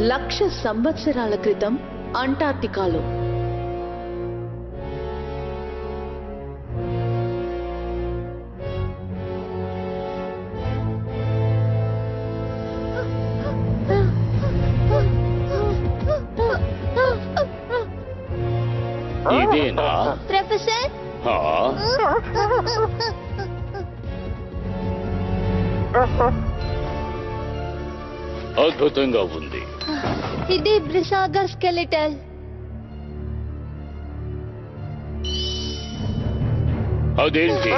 1,00,000 సంవత్సరాల క్రితం అంటార్క్టికాలో ఇదేనా ప్రొఫెసర్? అద్భుతంగా ఉంది. ఇది బ్రిసాగర్ స్కెలిటల్. అదేంటి?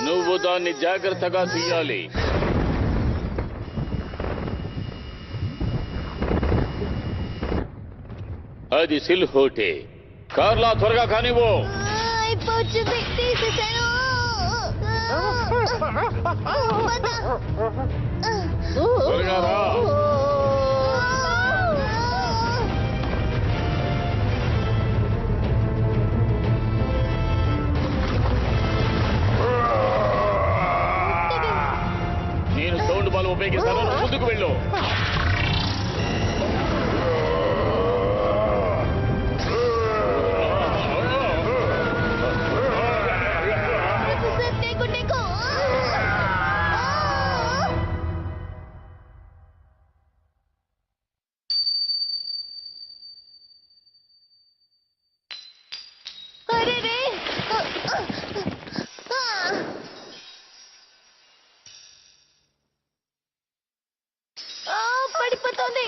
నువ్వు దాన్ని జాగ్రత్తగా తీయాలి. అది సిల్హోటే. కార్లా త్వరగా కానివ్వు. అయిపోతుంది, తీసేసాను. త్వరగా రా. నేను సౌండ్ బాల్ ఉపయోగిస్తాను, ముందుకు వెళ్ళు. పడిపోతుంది.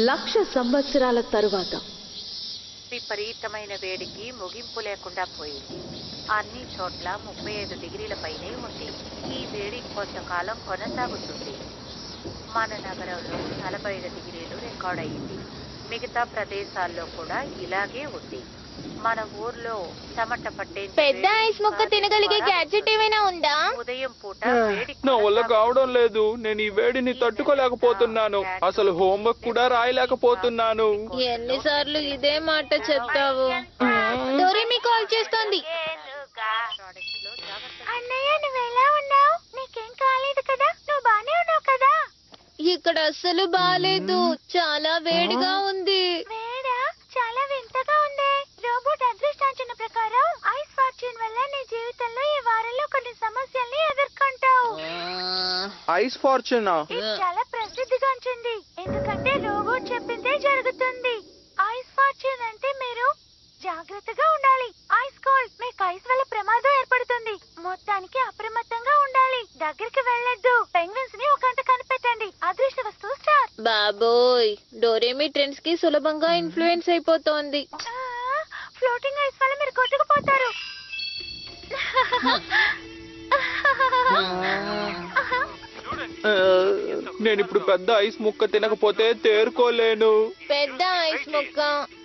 లక్ష సంవత్సరాల తరువాత విపరీతమైన వేడికి ముగింపు లేకుండా పోయింది. అన్ని చోట్ల 35 డిగ్రీల పైనే ఉంది. ఈ వేడి కొంతకాలం కొనసాగుతుంది. మన నగరంలో 45 డిగ్రీలు రికార్డ్ అయింది. మిగతా ప్రదేశాల్లో కూడా ఇలాగే ఉంది. మన ఊర్లో చెమట పట్టే పెద్ద ఐస్ ముక్క తినగలిగే గ్యాడ్జెట్ ఏమైనా ఉందా? ఉదయం పూట నా వల్ల కావడం లేదు. నేను ఈ వేడిని తట్టుకోలేకపోతున్నాను. అసలు హోంవర్క్ కూడా రాయలేకపోతున్నాను. ఎన్నిసార్లు ఇదే మాట చెప్తావు? డోరేమి కాల్ చేస్తోంది. అన్నయ్య, నువ్వు ఎలా ఉన్నావు? నీకేం కాలేదు కదా? నువ్వు బానే ఉన్నావు కదా? ఇక్కడ అస్సలు బాలేదు. చాలా వేడిగా ఉంది. వేడా? చాలా వింతగా ఉంది. రోబోట్ అదృష్టాంచన ప్రకారం ఐస్ ఫార్చ్యూన్ వల్ల నీ జీవితంలో ఈ వారంలో కొన్ని సమస్యల్ని ఎదుర్కొంటావు. ఐస్ ఫార్చ్యూనా? ఇది చాలా ప్రసిద్ధిగాంచింది, ఎందుకంటే రోబోట్ చెప్పిందే జరుగుతుంది. ఐస్ ఫార్చ్యూన్ అంటే మీరు జాగ్రత్తగా ఉండాలి. ఐస్ కోల్డ్, మీకు ఐస్ వల్ల ప్రమాదం ఏర్పడుతుంది. మొత్తానికి అప్రమత్తంగా ఉండాలి. దగ్గరికి వెళ్ళొద్దు. పెంగ్విన్స్ ని ఒక గంట కనిపెట్టండి. అదృష్ట వస్తువు స్టార్. బాబోయ్, డోరేమి ట్రెండ్స్ కి సులభంగా ఇన్ఫ్లుయెన్స్ అయిపోతోంది. ఫ్లోటింగ్ ఐస్ వల్ల మీరు కొట్టుకుపోతారు. నేను ఇప్పుడు పెద్ద ఐస్ ముక్క తినకపోతే తేరుకోలేను. పెద్ద ఐస్ ముక్క,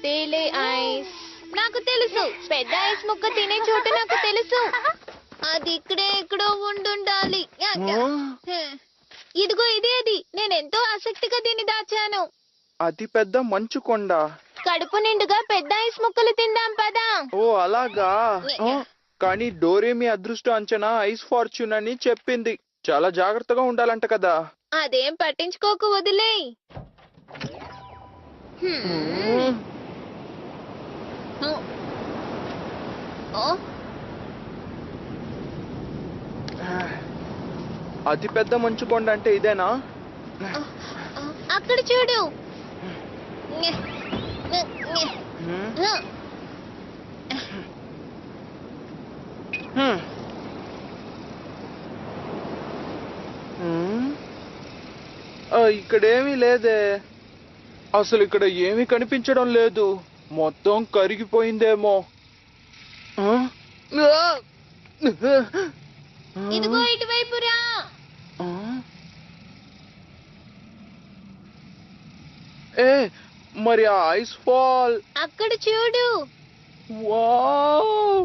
తేలే ఐస్. నాకు తెలుసు, పెద్ద ఐస్ ముక్క తినే చోట నాకు తెలుసు. అది ఇక్కడే ఎక్కడో ఉండుండాలి. ఇదిగో ఇదే అది. నేనెంతో ఆసక్తిగా దీన్ని దాచాను. అతి పెద్ద మంచు కొండ. కడుపు నిండుగా పెద్ద ఐస్ ముక్కలు తిందాం పదా. ఓ అలాగా. కానీ డోరేమి అదృష్ట అంచనా ఐస్ ఫార్చ్యూన్ అని చెప్పింది. చాలా జాగ్రత్తగా ఉండాలంట కదా. అదేం పట్టించుకోకు, వదిలే. అతి పెద్ద మంచు కొండ అంటే ఇదేనా? అక్కడ చూడు. ఇక్కడేమీ లేదే. అసలు ఇక్కడ ఏమీ కనిపించడం లేదు. మొత్తం కరిగిపోయిందేమో. ఆ? ఇదిగో ఇటువైపు రా. ఆ? ఏ మరి ఆ ఐస్ ఫాల్? అక్కడ చూడు. వావ్!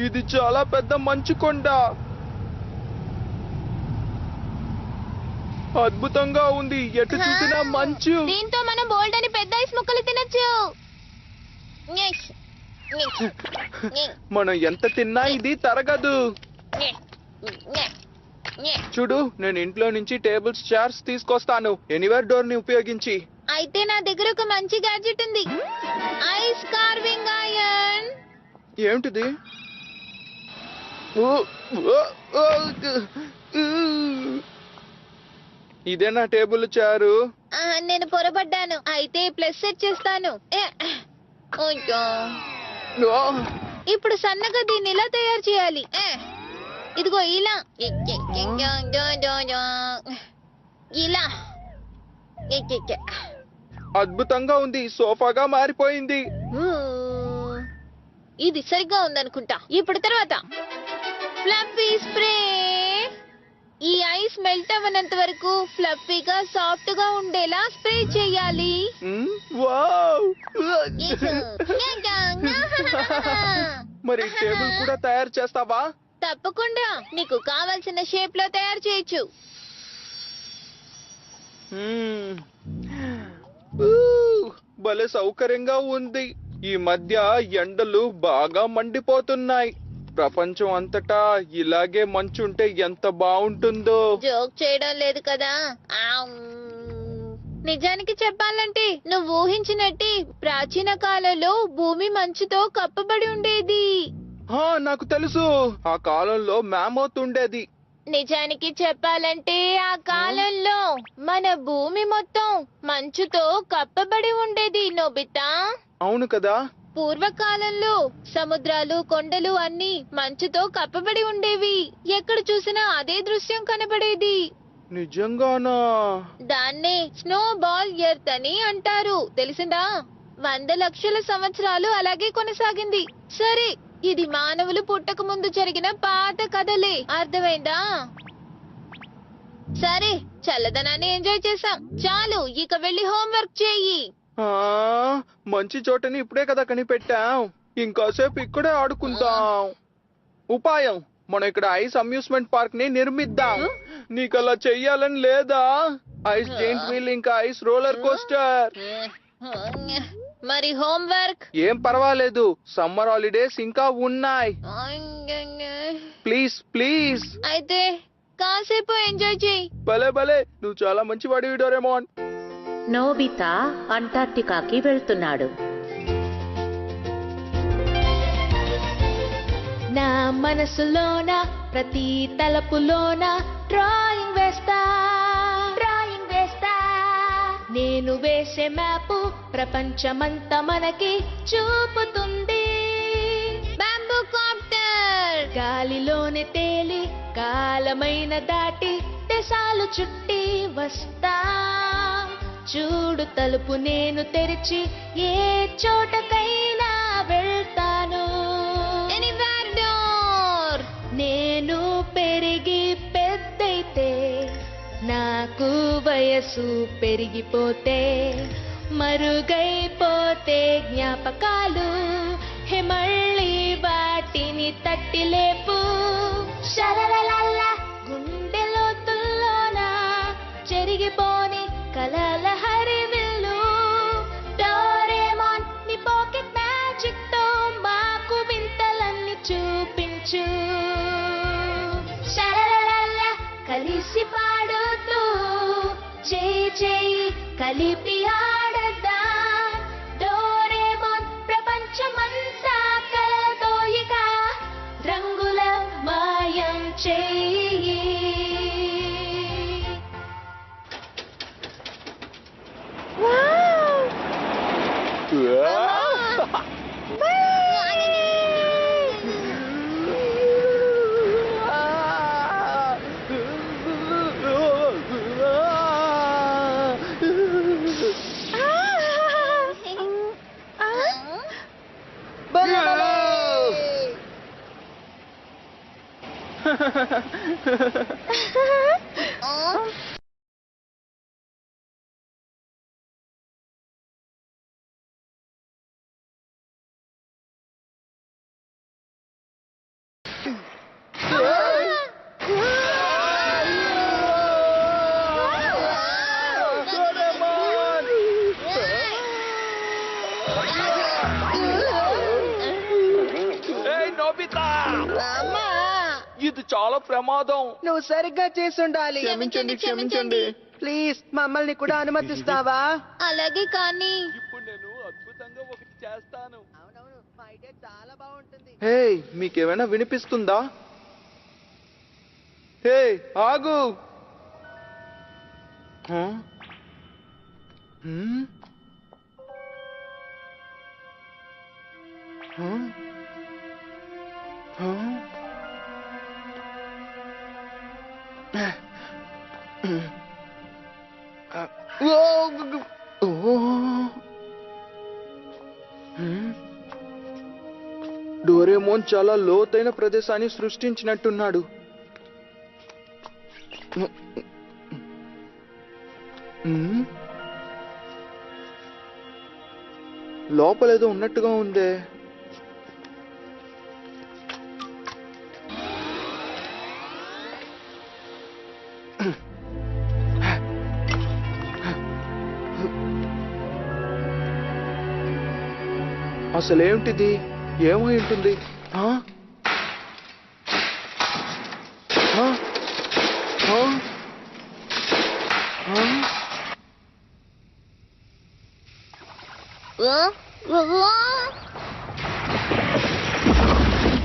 ఇది చాలా పెద్ద మంచు కొండ. అద్భుతంగా ఉంది. ఎటు చూసినా మంచు. దీంతో మనం బోల్డ్ అని పెద్ద ఐస్ ముక్కలు తినొచ్చు. మనం ఎంత తిన్నా ఇది తరగదు. చూడు, నేను ఇంట్లో నుంచి టేబుల్స్, చైర్స్ తీసుకొస్తాను ఎనీవేర్ డోర్ ని ఉపయోగించి. అయితే నా దగ్గర ఒక మంచి గ్యాడ్జెట్ ఉంది. Ice carving iron. ఏమిటిది? ఇదే నా టేబుల్ చారు. నేను పొరపడ్డాను. అయితే ప్లస్ సెట్ చేస్తాను. ఇప్పుడు సన్నగా దీన్ని ఇలా తయారు చేయాలి. ఇదిగో ఇలా ఇలా. అద్భుతంగా ఉంది. సోఫాగా మారిపోయింది. ఇది సరిగ్గా ఉందనుకుంటా. ఇప్పుడు తర్వాత ఫ్లఫీ స్ప్రే. ఈ ఐస్ మెల్ట్ అవ్వనంత వరకు ఫ్లఫీగా సాఫ్ట్ గా ఉండేలా స్ప్రే చేయాలి. వావ్! మరి టేబుల్ కూడా తయారు చేస్తావా? తప్పకుండా. నీకు కావాల్సిన షేప్ లో తయారు చేయొచ్చు. భలే సౌకర్యంగా ఉంది. ఈ మధ్య ఎండలు బాగా మండిపోతున్నాయి. ప్రపంచం అంతటా ఇలాగే మంచుంటే ఎంత బాగుంటుందో. జోక్ చేయడం లేదు కదా. నిజానికి చెప్పాలంటే నువ్వు ఊహించినట్టు ప్రాచీన కాలంలో భూమి మంచుతో కప్పబడి ఉండేది. నాకు తెలుసు. ఆ కాలంలో మ్యామోత్ ఉండేది. నిజానికి చెప్పాలంటే ఆ కాలంలో మన భూమి మొత్తం మంచుతో కప్పబడి ఉండేది నోబితా. అవును కదా. పూర్వకాలంలో సముద్రాలు, కొండలు అన్ని మంచుతో కప్పబడి ఉండేవి. ఎక్కడ చూసినా అదే దృశ్యం కనబడేది. నిజంగానా? దాన్నే స్నో బాల్ ఎర్త్ అని అంటారు. తెలిసిందా? 100 లక్షల సంవత్సరాలు అలాగే కొనసాగింది. సరే, ఇది మానవులు పుట్టక ముందు జరిగిన పాత కథలే. అర్థమైందా? సరే, చల్లదనాన్ని ఎంజాయ్ చేసాం. చాలు, ఇక వెళ్ళి హోంవర్క్ చెయ్యి. మంచి చోటని ఇప్పుడే కదా కనిపెట్టాం. ఇంకాసేపు ఇక్కడే ఆడుకుందాం. ఉపాయం, మనం ఇక్కడ ఐస్ అమ్యూస్మెంట్ పార్క్ ని నిర్మిద్దాం. నీకు అలా చెయ్యాలని లేదా? ఐస్ జెయింట్ వీల్ ఇంకా ఐస్ రోలర్ కోస్టర్. మరి హోంవర్క్? ఏం పర్వాలేదు, సమ్మర్ హాలిడేస్ ఇంకా ఉన్నాయి. Please please. అయితే కాసేపు ఎంజాయ్ చెయ్యి. భలే భలే, నువ్వు చాలా మంచి వాడివి డోరేమోన్. నోబితా అంటార్క్టికాకి వెళ్తున్నాడు. నా మనసులోన ప్రతి తలపులోన డ్రాయింగ్ వేస్తా. నేను వేసే మ్యాపు ప్రపంచమంతా మనకి చూపుతుంది. Bamboo copter. గాలిలోనే తేలి కాలమైన దాటి దేశాలు చుట్టి వస్తా. చూడు, తలుపు నేను తెరిచి ఏ చోటకైనా వెళ్తాను. Anywhere door. నేను పెరిగి పెద్దయితే, నాకు వయసు పెరిగిపోతే, మరుగైపోతే జ్ఞాపకాలు, హే మళ్ళీ వాటిని తట్టి లేపు. షరలలల్ల గుండె లోతుల్లోన చెరిగిపోని కలల హరివిల్లు. డోరేమోన్, నీ పాకెట్ మ్యాజిక్ తో మాకు వింతలన్నీ చూపించు. షరలలల్ల కలిసి పాడుతూ చేయి చేయి కలిపి ఆడదాం. డోరేమోన్ ప్రపంచమంతా కలతో ఇక రంగుల మాయం చేయి. ఏయ్, నోబితా! ఇది చాలా ప్రమాదం. నువ్వు సరిగ్గా చేసుండాలి. క్షమించండి, క్షమించండి. ప్లీజ్ మమ్మల్ని కూడా అనుమతిస్తావా? అలాగే కానీ ఇప్పుడు నేను అద్భుతంగా ఒకటి చేస్తాను. అవునవును, మా ఐడియా చాలా బాగుంటుంది. హే, మీకేమైనా వినిపిస్తుందా? హే, ఆగు. హ? హ్మ్? హ? హ? డోరేమోన్ చాలా లోతైన ప్రదేశాన్ని సృష్టించినట్టున్నాడు. లోపలేదో ఉన్నట్టుగా ఉందే. అసలేమిటిది? ఏమై ఉంటుంది? ఆ? ఆ? ఆ? ఆ?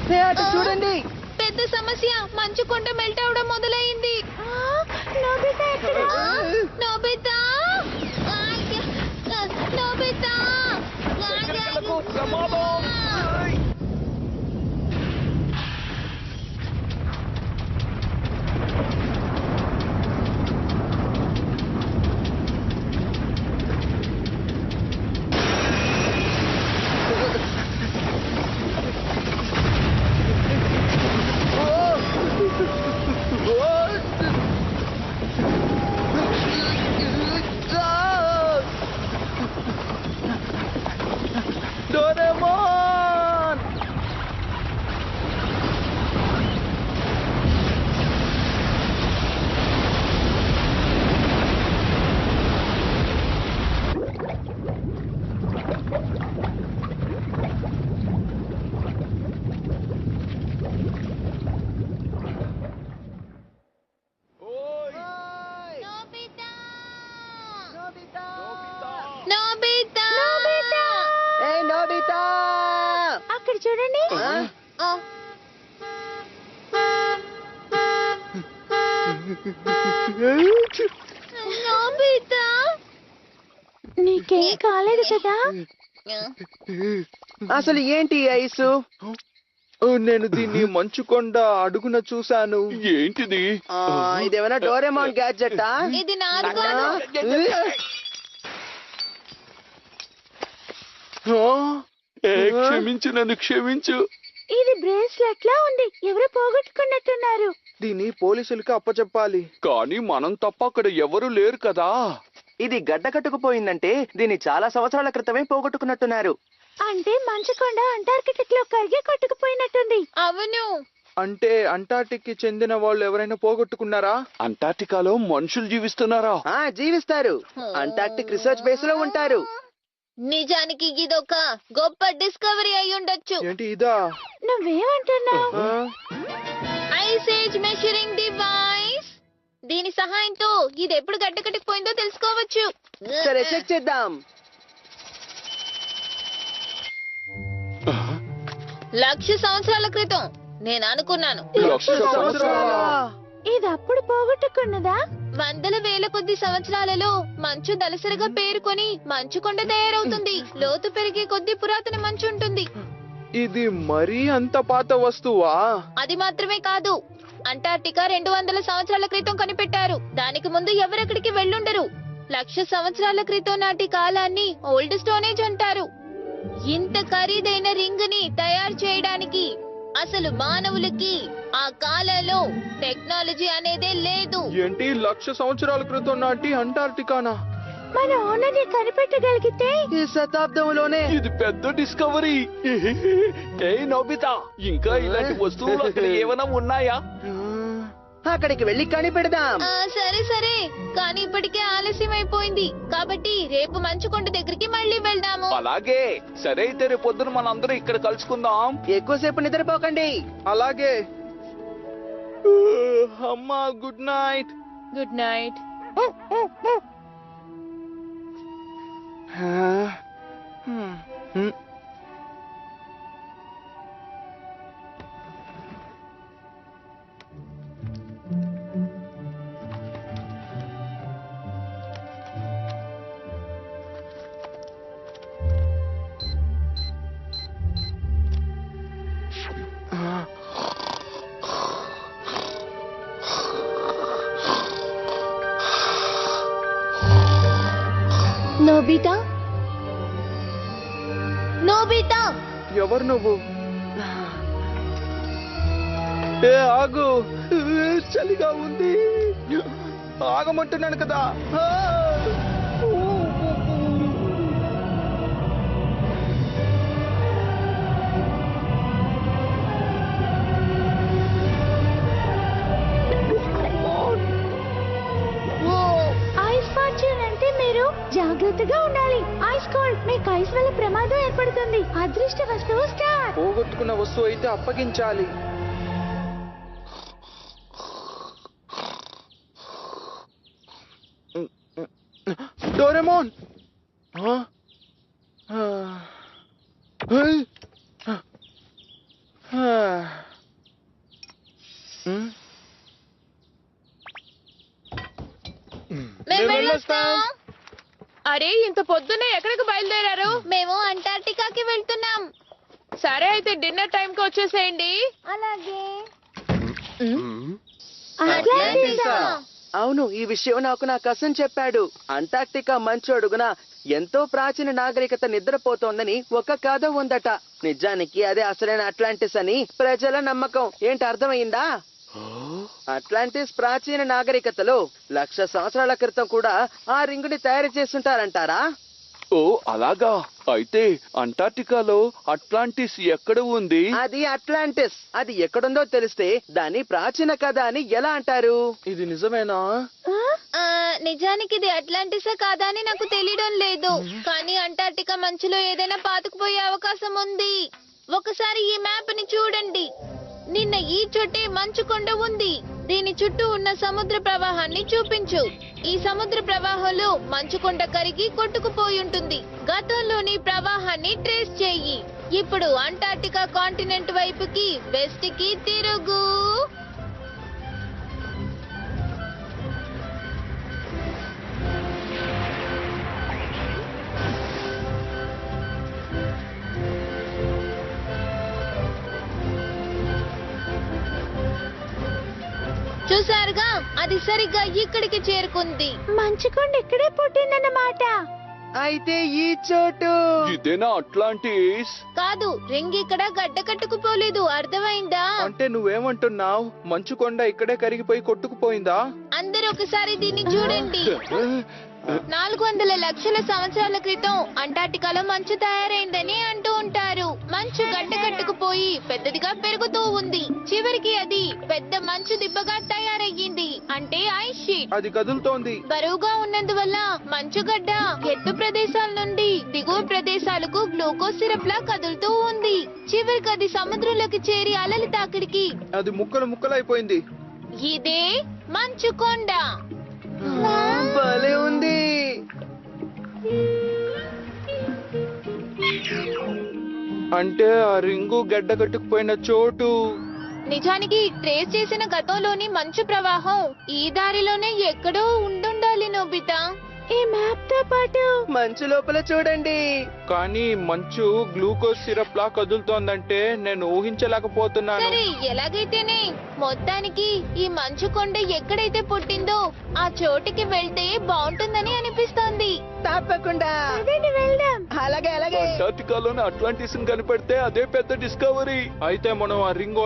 హే, అటు చూడండి. పెద్ద సమస్య, మంచు కొండ మెల్ట్ అవడం మొదలైంది. నోబితా ఎక్కడా? నోబితా! నోబితా! ప్రమాదం! డోరేమోన్! ఓయ్! నోబితా! నోబితా! నోబితా! ఏ నోబితా! అక్కడ చూడండి. ఆ? నోబితా! నీకేం కాలేదు కదా? అసలు ఏంటి ఈ ఐసు? నేను దీన్ని మంచుకొండ అడుగున చూశాను. ఏంటిది? ఇదేమైనా డోరేమోన్ గ్యాడ్జెటా? ఇది నాది కాదు. క్షమించు, నన్ను క్షమించు. ఇది బ్రేస్లెట్ లా ఉంది. ఎవరో పోగొట్టుకున్నట్టున్నారు. దీన్ని పోలీసులకు అప్పచెప్పాలి. కానీ మనం తప్ప అక్కడ ఎవరు లేరు కదా. ఇది గడ్డ కట్టుకుపోయిందంటే దీన్ని చాలా సంవత్సరాల క్రితమే పోగొట్టుకున్నట్టున్నారు. అంటే మంచుకొండ అంటార్కిటిక్ లో కరిగి కొట్టుకుపోయినట్టుంది. అవును. అంటే అంటార్టిక్ కి చెందిన వాళ్ళు ఎవరైనా పోగొట్టుకున్నారా? అంటార్టికాలో మనుషులు జీవిస్తున్నారా? జీవిస్తారు. అంటార్క్టిక్ రీసెర్చ్ బేస్ లో ఉంటారు. నిజానికి ఇదొక గొప్ప డిస్కవరీ అయి ఉండొచ్చు. ఏంటి ఇదా? నువ్వేమంటున్నావు? Ice age measuring device. దీని సహాయంతో ఇది ఎప్పుడు గడ్డకట్టిపోయిందో తెలుసుకోవచ్చు. సరే, చెక్ చేద్దాం. 1,00,000 సంవత్సరాల క్రితం నేను అనుకున్నాను. 1,00,000 సంవత్సరాలా? ఇది అప్పుడు పోగొట్టుకున్నదా? వందల వేల కొద్ది సంవత్సరాలలో మంచు దలసరిగా పేరుకొని మంచు కొండ తయారవుతుంది. లోతు పెరిగే కొద్ది పురాతన మంచు ఉంటుంది. ఇది మరీ అంత పాత వస్తువా? అది మాత్రమే కాదు, అంటార్టికా 200 సంవత్సరాల క్రితం కనిపెట్టారు. దానికి ముందు ఎవరెక్కడికి వెళ్ళుండరు. 1,00,000 సంవత్సరాల క్రితం నాటి కాలాన్ని ఓల్డ్ స్టోనేజ్ అంటారు. ఇంత ఖరీదైన రింగ్ ని తయారు చేయడానికి అసలు మానవులకి ఆ కాలంలో టెక్నాలజీ అనేదే లేదు. ఏంటి 1,00,000 సంవత్సరాల క్రితం నాటి అంటార్టికానా? మన ఓనర్ని కనిపెట్టగలిగితే ఈ శతాబ్దంలోనే ఇది పెద్ద డిస్కవరీ. ఏ నోబితా, ఇంకా ఇలాంటి వస్తువులు అక్కడ ఏమైనా ఉన్నాయా? అక్కడికి వెళ్ళి కనిపెడదాం. సరే సరే, కానీ ఇప్పటికే ఆలస్యం అయిపోయింది. కాబట్టి రేపు మంచుకొండ దగ్గరికి మళ్ళీ వెళ్దాము. అలాగే, సరే అయితే రేపు పొద్దున మనందరం ఇక్కడ కలుసుకుందాం. ఎక్కువసేపు నిద్రపోకండి. అలాగే. అమ్మా, good night. Good night. Nobita, Nobita, ఎవరు నువ్వు? ఏ ఆగు, చలిగా ఉంది. ఆగమంటున్నాను కదా. ఐస్ ఫార్చ్యూన్ అంటే మీరు జాగ్రత్తగా ఉండాలి. ఐస్ కోల్డ్, మీకు ఐస్ వల్ల ప్రమాదం ఏర్పడుతుంది. అదృష్ట వస్తువు స్టార్. పోగొట్టుకున్న వస్తువు అయితే అప్పగించాలి. డోరేమోన్! ఆ? ఆ. హై! ఆ. ఉమ్. మేము వెళ్ళొస్తాం. అరే, ఇంత పొద్దున్నే ఎక్కడికి బయలుదేరారు? మేము అంటార్టికాకి వెళ్తున్నాం. సరే అయితే డిన్నర్ టైం కి వచ్చేసేయండి. అలాగే. అట్లాంటిసా? అవును, ఈ విషయం నాకు నా కజిన్ చెప్పాడు. అంటార్క్టికా మంచు అడుగున ఎంతో ప్రాచీన నాగరికత నిద్రపోతోందని ఒక కథ ఉందట. నిజానికి అదే అసలైన అట్లాంటిస్ అని ప్రజల నమ్మకం. ఏంటి, అర్థమైందా? అట్లాంటిస్ ప్రాచీన నాగరికతలో 1,00,000 సంవత్సరాల క్రితం కూడా ఆ రింగుని తయారు చేస్తుంటారంటారా? ఓ అలాగా. అయితే అంటార్టికాలో అట్లాంటిస్ ఎక్కడ ఉంది? అది అట్లాంటిస్. అది ఎక్కడుందో తెలిస్తే దాన్ని ప్రాచీన కథ అని ఎలా అంటారు? ఇది నిజమేనా? నిజానికి ఇది అట్లాంటిసా కాదా అని నాకు తెలియడం లేదు. కానీ అంటార్టికా మంచులో ఏదైనా పాతుకుపోయే అవకాశం ఉంది. ఒకసారి ఈ మ్యాప్ ని చూడండి. నిన్న ఈ చోటే మంచుకొండ ఉంది. దీని చుట్టూ ఉన్న సముద్ర ప్రవాహాన్ని చూపించు. ఈ సముద్ర ప్రవాహంలో మంచుకొండ కరిగి కొట్టుకుపోయి ఉంటుంది. గతంలోని ప్రవాహాన్ని ట్రేస్ చెయ్యి. ఇప్పుడు అంటార్టికా కాంటినెంట్ వైపుకి వెస్ట్ కి తిరుగు. చూసారుగా, అది సరిగ్గా ఇక్కడికి చేరుకుంది. మంచుకొండ ఇక్కడే పుట్టిందన్నమాట. అయితే ఈ చోటు ఇదేనా అట్లాంటిస్? కాదు, రింగ్ ఇక్కడ గడ్డ కట్టుకుపోలేదు. అర్థమైందా? అంటే నువ్వేమంటున్నావు? మంచు కొండ ఇక్కడే కరిగిపోయి కొట్టుకుపోయిందా? అందరూ ఒకసారి దీన్ని చూడండి. 400 లక్షల సంవత్సరాల క్రితం అంటార్టికాలో మంచు తయారైందని అంటూ ఉంటారు. మంచు గడ్డ కట్టుకుపోయి పెద్దదిగా పెరుగుతూ ఉంది. చివరికి అది పెద్ద మంచు దిబ్బగా తయారయ్యింది. అంటే ఐస్ షీట్. అది కదులుతోంది. బరువుగా ఉన్నందువల్ల మంచుగడ్డ ఎత్తు ప్రదేశాల నుండి దిగువ ప్రదేశాలకు గ్లూకోజ్ సిరప్ లా కదులుతూ ఉంది. చివరికి అది సముద్రంలోకి చేరి అలలు తాకిడికి అది ముక్కలు ముక్కలైపోయింది. ఇదే మంచుకొండ. భలే ఉంది. అంటే ఆ రింగు గడ్డ కట్టుకుపోయిన చోటు. నిజానికి ట్రేస్ చేసిన గతంలోని మంచు ప్రవాహం ఈ దారిలోనే ఎక్కడో ఉండుండాలి నోబితా. ఈ మ్యాప్ తో పాటు మంచు లోపల చూడండి. కానీ మంచు గ్లూకోజ్ సిరప్ లా కదులుతోందంటే నేను ఊహించలేకపోతున్నాను. సరే, ఎలాగైతేనే మొత్తానికి ఈ మంచు కొండ ఎక్కడైతే పుట్టిందో ఆ చోటుకి వెళ్తే బాగుంటుందని అనిపిస్తోంది. తప్పకుండా. అదేంటి వెళ్దాం. అలాగే అలాగే. అంటార్టికాలోని అట్లాంటిస్ కనిపెడితే అదే పెద్ద డిస్కవరీ. అయితే మనం ఆ రింగ్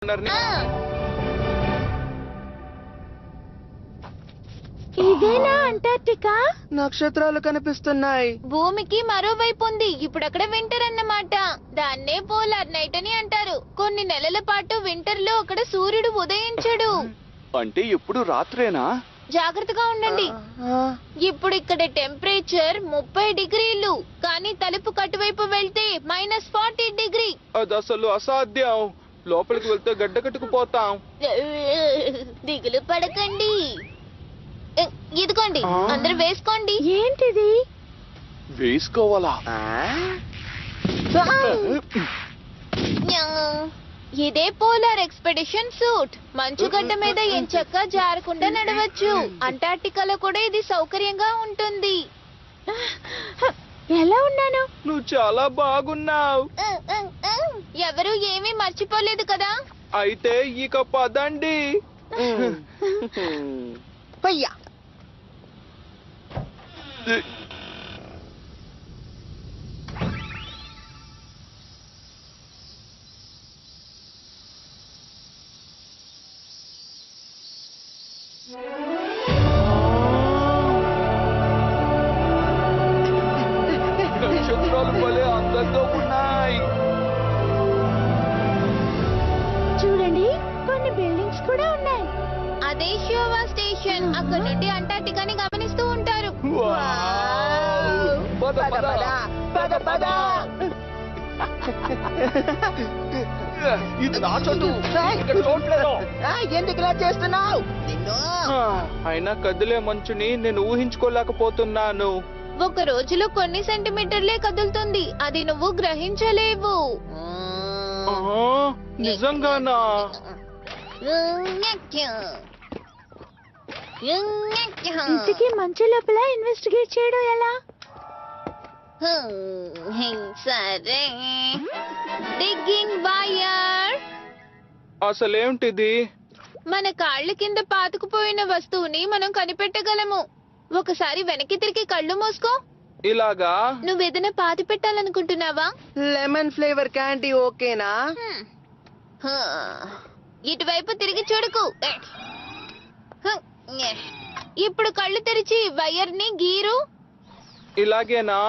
ఓనర్ని ఇదేనా అంటార్టికా? నక్షత్రాలు కనిపిస్తున్నాయి. భూమికి మరోవైపు ఉంది. ఇప్పుడు అక్కడ వింటర్ అన్నమాట. దాన్నే పోలార్ నైట్ అని అంటారు. కొన్ని నెలల పాటు వింటర్ లో అక్కడ సూర్యుడు ఉదయించడు. అంటే ఎప్పుడు రాత్రేనా? జాగ్రత్తగా ఉండండి. ఇప్పుడు ఇక్కడ టెంపరేచర్ 30 డిగ్రీలు, కానీ తలుపు కటువైపు వెళ్తే -40 డిగ్రీ. అది అసలు అసాధ్యం. లోపలికి వెళ్తే గడ్డ కట్టుకుపోతాం. దిగులు పడకండి. ఇదిగోండి, అందరూ వేసుకోండి. ఏంటిది? వేసుకోవాలా? ఇదే పోలార్ ఎక్స్పెడిషన్ సూట్. మంచుగడ్డ మీద ఎంచక్కా జారకుండా నడవచ్చు. అంటార్టికాలో కూడా ఇది సౌకర్యంగా ఉంటుంది. ఎలా ఉన్నాను? నువ్వు చాలా బాగున్నావు. ఎవరు ఏమీ మర్చిపోలేదు కదా. అయితే ఇక పదండి. పయ్యా. నక్షత్రాలు భలే అందంగా ఉన్నాయి. చూడండి, కొన్ని బిల్డింగ్స్ కూడా ఉన్నాయి. అదే షోవా స్టేషన్. అక్కడ నుండి అంటార్టికాని గమనిస్తూ ఉంటారు. పద పద పద పద. ఇది నా చోటు. ఇక్కడ చూడలేదు. ఎందుకు ఇలా చేస్తున్నావు? అయినా కదిలే మంచుని నేను ఊహించుకోలేకపోతున్నాను. ఒక రోజులో కొన్ని సెంటీమీటర్లే కదులుతుంది. అది నువ్వు గ్రహించలేవు. ఆ, నిజంగానా? ఇంతకీ మంచు లోపల ఇన్వెస్టిగేట్ చేయడం ఎలా? సరే, డిగ్గింగ్ వైర్. అసలేంటిది? మన కాళ్ళ కింద పాతుకుపోయిన వస్తువుని మనం కనిపెట్టగలము. ఒకసారి వెనక్కి తిరిగి కళ్ళు మూసుకో. ఇలాగా? నువ్వేదైనా పాతి పెట్టాలనుకుంటున్నావా? లెమన్ ఫ్లేవర్ క్యాండీ ఓకేనా? ఇటువైపు తిరిగి చూడకు. ఇప్పుడు కళ్ళు తెరిచి వైర్ ని గీరు. ఇలాగేనా?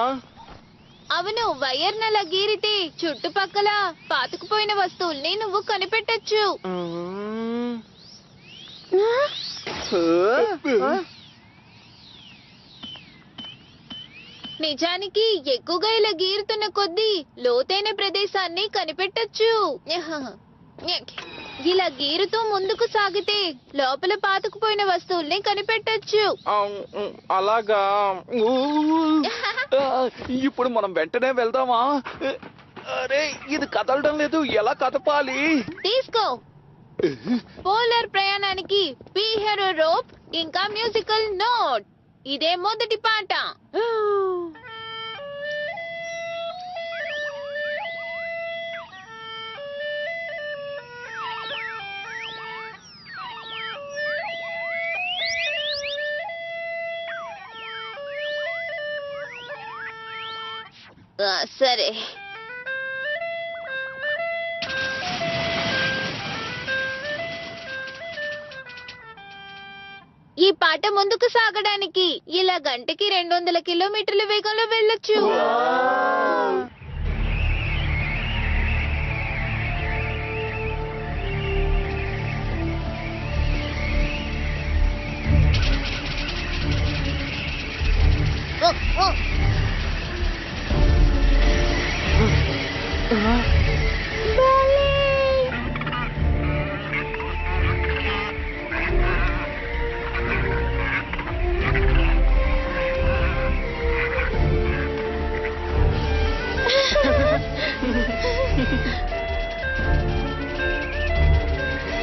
అవును, వైర్ నలా గీరితే చుట్టుపక్కల పాతుకుపోయిన వస్తువుల్ని నువ్వు కనిపెట్టొచ్చు. నిజానికి ఎక్కువగా ఇలా గీరుతున్న కొద్దీ లోతైన ప్రదేశాన్ని కనిపెట్టొచ్చు. ఇలా గీరుతూ ముందుకు సాగితే లోపల పాతుకుపోయిన వస్తువుల్ని కనిపెట్టొచ్చు. అలాగా? ఇప్పుడు మనం వెంటనే వెళ్దామా? అరే, ఇది కదలడం లేదు. ఎలా కదపాలి? తీసుకో. పోలార్ ప్రయాణానికి పీహెరో రోప్ ఇంకా మ్యూజికల్ నోట్. ఇదే మొదటి పాట. సరే, ఈ పాట ముందుకు సాగడానికి ఇలా గంటకి 200 కిలోమీటర్ల వేగంలో వెళ్ళొచ్చు.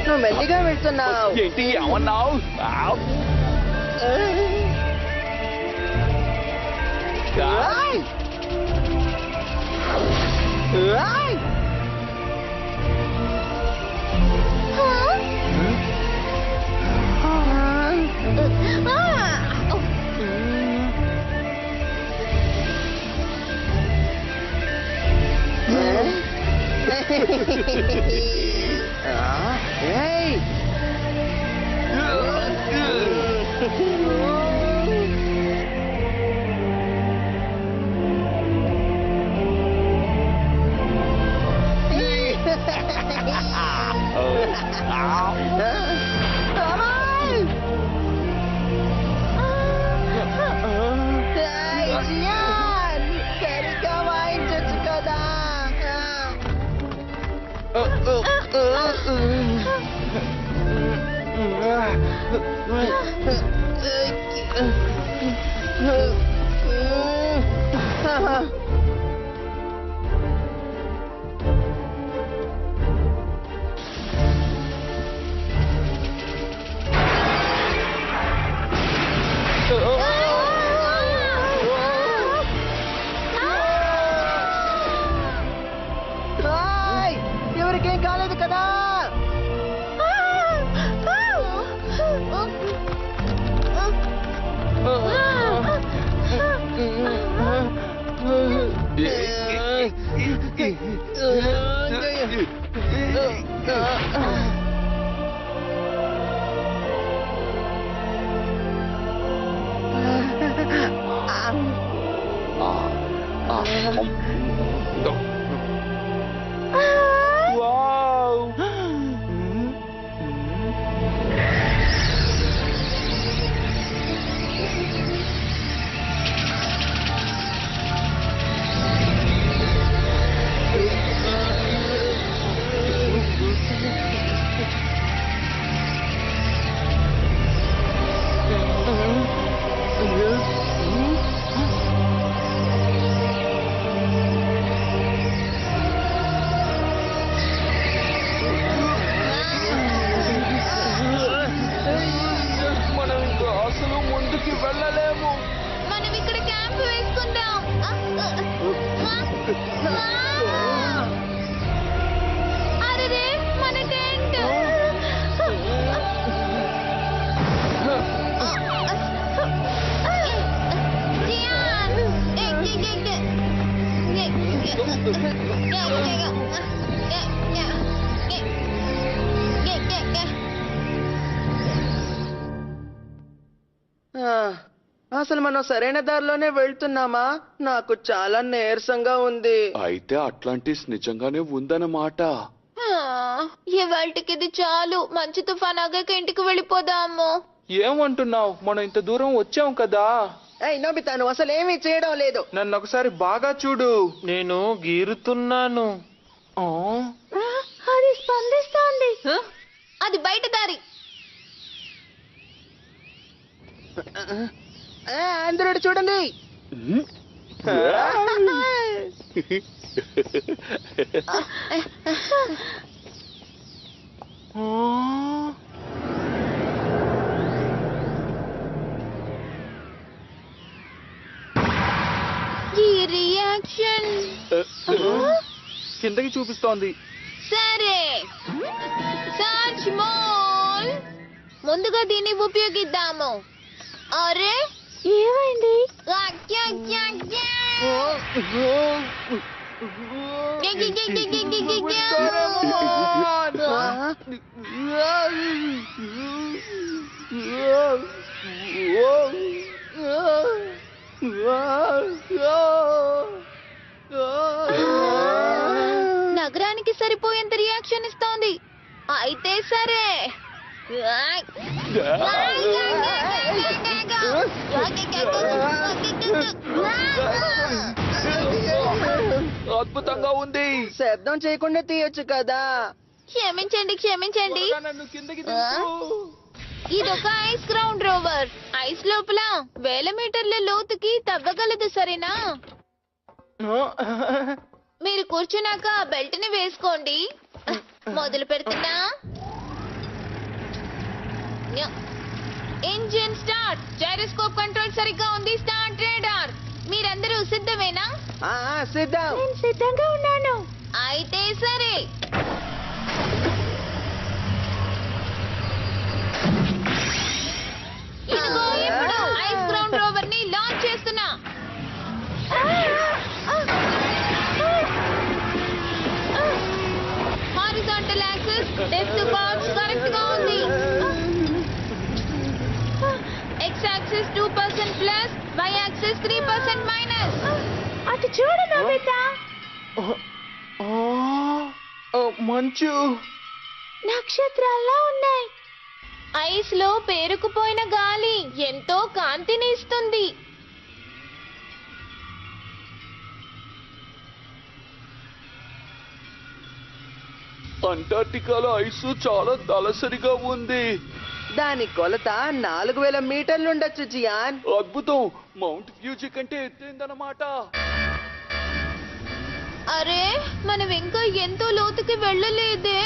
నువ్వు మెల్లిగా వెళ్తున్నావు. ఏంటి ఏమన్నావు? ఆయ్! ఏయ్! సరిగ్గా వాయించొచ్చు కదా. హాయ్! ఎవరికేం కాలేదు కదా. మనం ఇంకా అసలు ముందుకి వెళ్ళలేము. మనం ఇక్కడ క్యాంప్ వేసుకుందాం. అరెరే మన టెంట్. జియాన్, అసలు మనం సరైన దారిలోనే వెళ్తున్నామా? నాకు చాలా నీరసంగా ఉంది. అయితే అట్లాంటిస్ నిజంగానే ఉందన్నమాట. ఇవాళకి ఇది చాలు. మంచి తుఫాన్ ఆగాక ఇంటికి వెళ్ళిపోదాము. ఏమంటున్నావు? మనం ఇంత దూరం వచ్చాం కదా. ఏయ్ నోబితా, నువ్వు అసలు ఏమీ చేయడం లేదు. నన్ను ఒకసారి బాగా చూడు. నేను గీరుతున్నాను. ఆ? అది స్పందిస్తోంది. అది బయట దారి. అందరూ చూడండి. ఈ రియాక్షన్ కిందకి చూపిస్తోంది. సరే, సర్చ్ మోల్. ముందుగా దీన్ని ఉపయోగిద్దాము. అరే ఏమైంది? నగరానికి సరిపోయేంత రియాక్షన్ ఇస్తోంది. అయితే సరే, అద్భుతంగా ఉంది. శబ్దం చేయకుండా తీయొచ్చు కదా. క్షమించండి క్షమించండి. త్వరగా నన్ను కిందకి దింపు. ఇదొక ఐస్ గ్రౌండ్ రోవర్. ఐస్ లోపల 1000 మీటర్ల లోతుకి తవ్వగలదు. సరేనా? మీరు కూర్చున్నాక ఆ బెల్ట్ ని వేసుకోండి. మొదలు పెడుతున్నా. Engine start. జైరోస్కోప్ కంట్రోల్ సరిగ్గా ఉంది. Start radar. మీరందరూ సిద్ధమేనా? సిద్ధం. నేను సిద్ధంగా ఉన్నాను. అయితే సరే, ఇదిగో ఇప్పుడు ఐస్ గ్రౌండ్ రోవర్ ని లాంచ్ చేస్తున్నా. Horizontal axis depth box correct గా ఉంది. X axis 2% plus, y axis 3% minus. అటు చూడు నోబితా, మంచు నక్షత్రాల్లా ఉన్నాయి. ఐస్ లో పేరుకుపోయిన గాలి ఎంతో కాంతిని ఇస్తుంది. అంటార్టికాలో ఐసు చాలా దళసరిగా ఉంది. దాని కొలత 4000 మీటర్లుండొచ్చు జియాన్. అద్భుతం, మౌంట్ ఫ్యూజీ కంటే ఎత్తైందన్నమాట. అరే మనం ఇంకా ఎంతో లోతుకి వెళ్ళలేదే.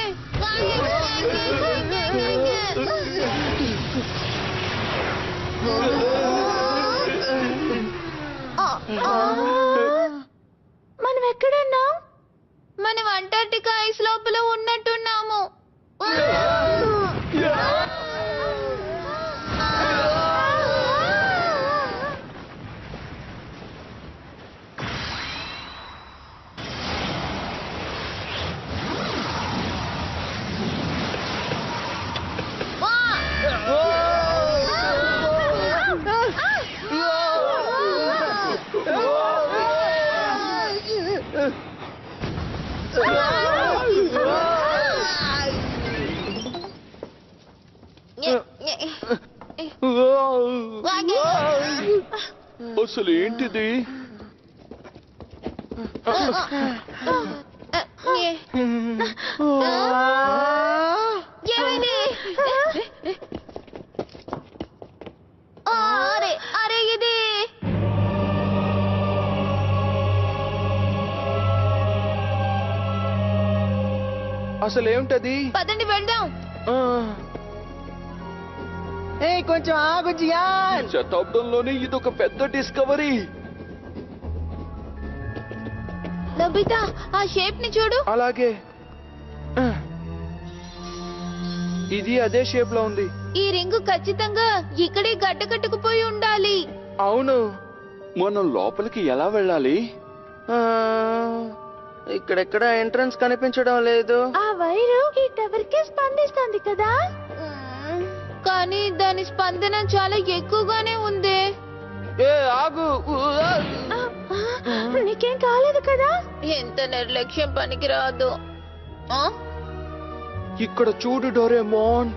మనం ఎక్కడున్నాం? మనం అంటార్టికా ఐస్ లోపల ఉన్నట్టున్నాము. అసలు ఏంటిది? అరే ఇది అసలు ఏమిటది? పదండి వెళ్దాం. కొంచెం ఆగు జియాన్. శతాబ్దంలోనే ఇదొక పెద్ద డిస్కవరీ. నోబితా ఆ షేప్ ని చూడు. అలాగే, ఇది అదే షేప్ లో ఉంది. ఈ రింగు ఖచ్చితంగా ఇక్కడే గడ్డ కట్టుకుపోయి ఉండాలి. అవును. మనం లోపలికి ఎలా వెళ్ళాలి? ఇక్కడెక్కడ ఎంట్రన్స్ కనిపించడం లేదు. ఆ వైరు ఈ టవర్ కి స్పందిస్తుంది కదా. కానీ దాని స్పందన చాలా ఎక్కువగానే ఉంది. ఆగు. నీకేం కాలేదు కదా? ఎంత నిర్లక్ష్యం పనికిరాదు. ఇక్కడ చూడు డోరేమోన్.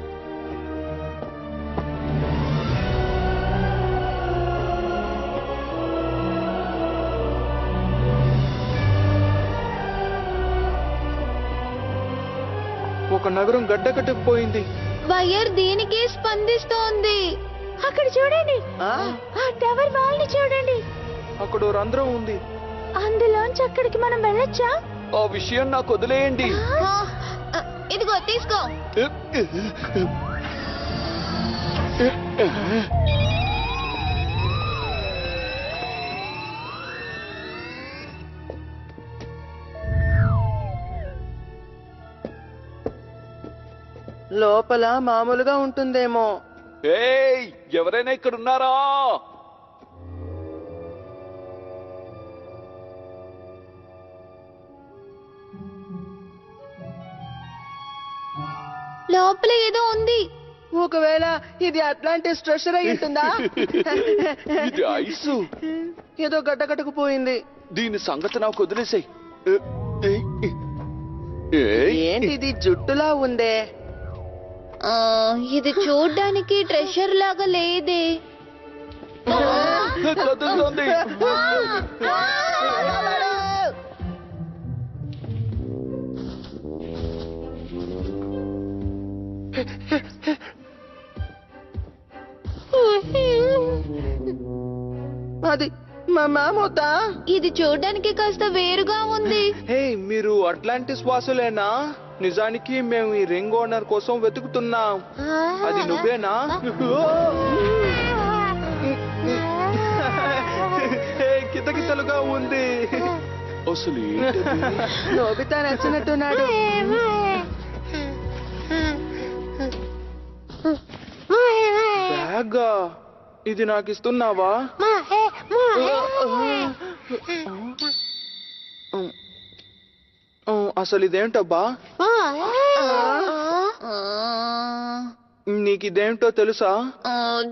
ఒక నగరం గడ్డ కట్టుకుపోయింది. వైర్ దీనికే స్పందిస్తోంది. అక్కడ చూడండి, ఆ టవర్ వాల్ ని చూడండి. అక్కడ ఓ రంధ్రం ఉంది. అందులోంచి అక్కడికి మనం వెళ్ళొచ్చా? ఆ విషయం నాకు వదిలేయండి. ఇదిగో తీసుకో. లోపల మామూలుగా ఉంటుందేమో. ఏయ్, ఎవరైనా ఇక్కడ ఉన్నారా? లోపల ఏదో ఉంది. ఒకవేళ ఇది అట్లాంటిస్ ట్రెషర్ అయి ఉంటుందా? ఇది ఐసు. ఏదో గడ్డ కట్టుకుపోయింది. దీని సంగతి నాకు వదిలేసాయి. ఏంటిది జుట్టులా ఉందే? ఇది చూడ్డానికి ట్రెషర్ లాగా లేదే. కదులుతోంది. అది మా మామూతా? ఇది చూడ్డానికి కాస్త వేరుగా ఉంది. హే, మీరు అట్లాంటిస్ వాసులేనా? నిజానికి మేము ఈ రింగ్ ఓనర్ కోసం వెతుకుతున్నాం. అది నువ్వేనా? కితకితలుగా ఉంది. అసలు నోబితా నచ్చినట్టున్నాడు. బ్యాగా ఇది నాకు ఇస్తున్నావా? అసలు ఇదేంటబ్బా? నీకు ఇదేంటో తెలుసా?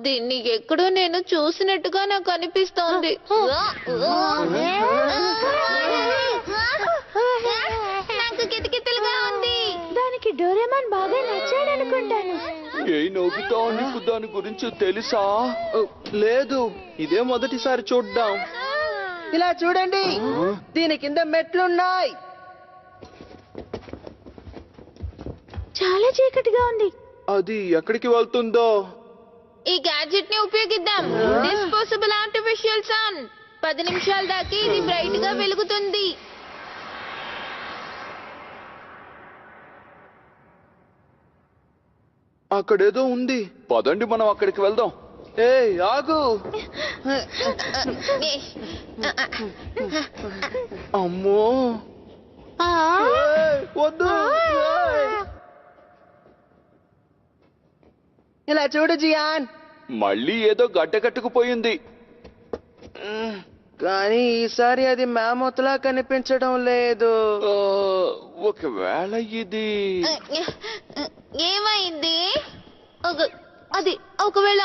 దీన్ని ఎక్కడో నేను చూసినట్టుగా నాకు అనిపిస్తోంది. నాకు కితకితలుగా ఉంది. దానికి డోరేమాన్ బాగా నచ్చాడు అనుకుంటాను. ఏ నోబితా, నీకు దాని గురించి తెలుసా? లేదు, ఇదే మొదటిసారి చూడ్డాం. ఇలా చూడండి, దీని కింద మెట్లున్నాయి. చాలా చీకటిగా ఉంది. అది ఎక్కడికి వెళ్తుందో? ఈ గ్యాడ్జెట్ ని ఉపయోగిద్దాం. Disposable artificial sun. 10 నిమిషాల దాకా ఇది బ్రైట్ గా వెలుగుతుంది. అక్కడేదో ఉంది. పదండి, మనం అక్కడికి వెళ్దాం. ఏ ఆగు. అమ్మో, ఏయ్, వద్దు. ఏయ్. ఇలా చూడు జియాన్. మళ్ళీ ఏదో గడ్డ కట్టుకుపోయింది. కానీ ఈసారి అది మ్యామోత్లా కనిపించడం లేదు. ఒకవేళ ఇది ఏమైంది? అది ఒకవేళ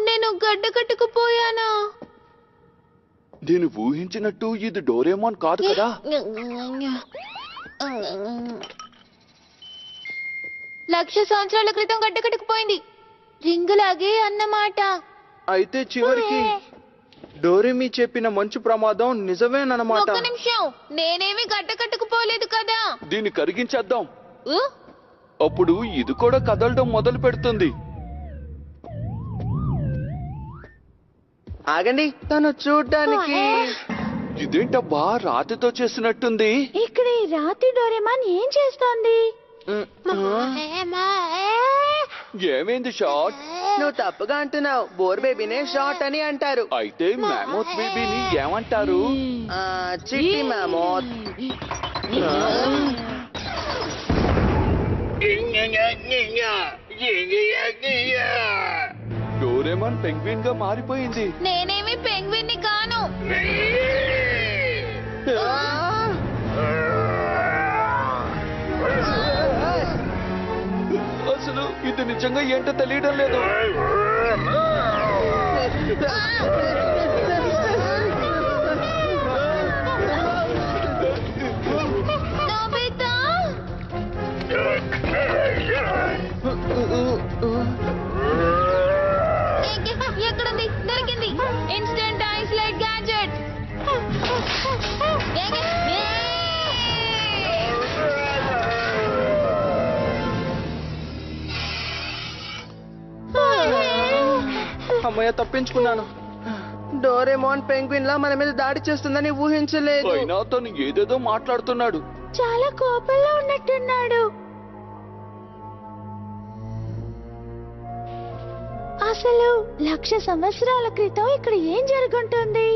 నేను గడ్డ కట్టుకుపోయానా? దీన్ని ఊహించినట్టు ఇది డోరేమాన్ కాదు కదా. లక్ష సంవత్సరాల క్రితం గడ్డ కట్టుకుపోయింది. రింగులాగే అన్నమాట. అయితే చివరికి డోరేమి చెప్పిన మంచు ప్రమాదం నిజమేనన్నమాట. ఒక్క నిమిషం, నేనేమి గడ్డ కట్టుకుపోలేదు కదా. దీన్ని కరిగించేద్దాం. అప్పుడు ఇది కూడా కదలడం మొదలు పెడుతుంది. ఆగండి, తను చూడ్డానికి. ఇదేంటబ్బా, రాతితో చేసినట్టుంది. ఇక్కడ ఈ రాతి డోరేమాన్ ఏం చేస్తోంది? ఏమైంది షార్ట్? నువ్వు తప్పుగా అంటున్నావు. బోర్ బేబీనే షార్ట్ అని అంటారు. అయితే మ్యామోత్ బేబీని ఏమంటారు? చిట్టి మ్యామోత్. డోరేమాన్ పెంగ్విన్ గా మారిపోయింది. నేనేమి పెంగ్విన్ ని కాను. అసలు ఇది నిజంగా ఏంటో తెలియడం లేదు. నోబితా, ఎక్కడుంది? దొరికింది. Instant ice light gadget. అమ్మయ్య, తప్పించుకున్నాను. డోరేమోన్ పెంగ్విన్ లా మన మీద దాడి చేస్తుందని ఊహించలేదు. అయినా తను ఏదేదో మాట్లాడుతున్నాడు. చాలా కోపంలో ఉన్నట్టున్నాడు. అసలు 1,00,000 సంవత్సరాల క్రితం ఇక్కడ ఏం జరుగుంటుంది?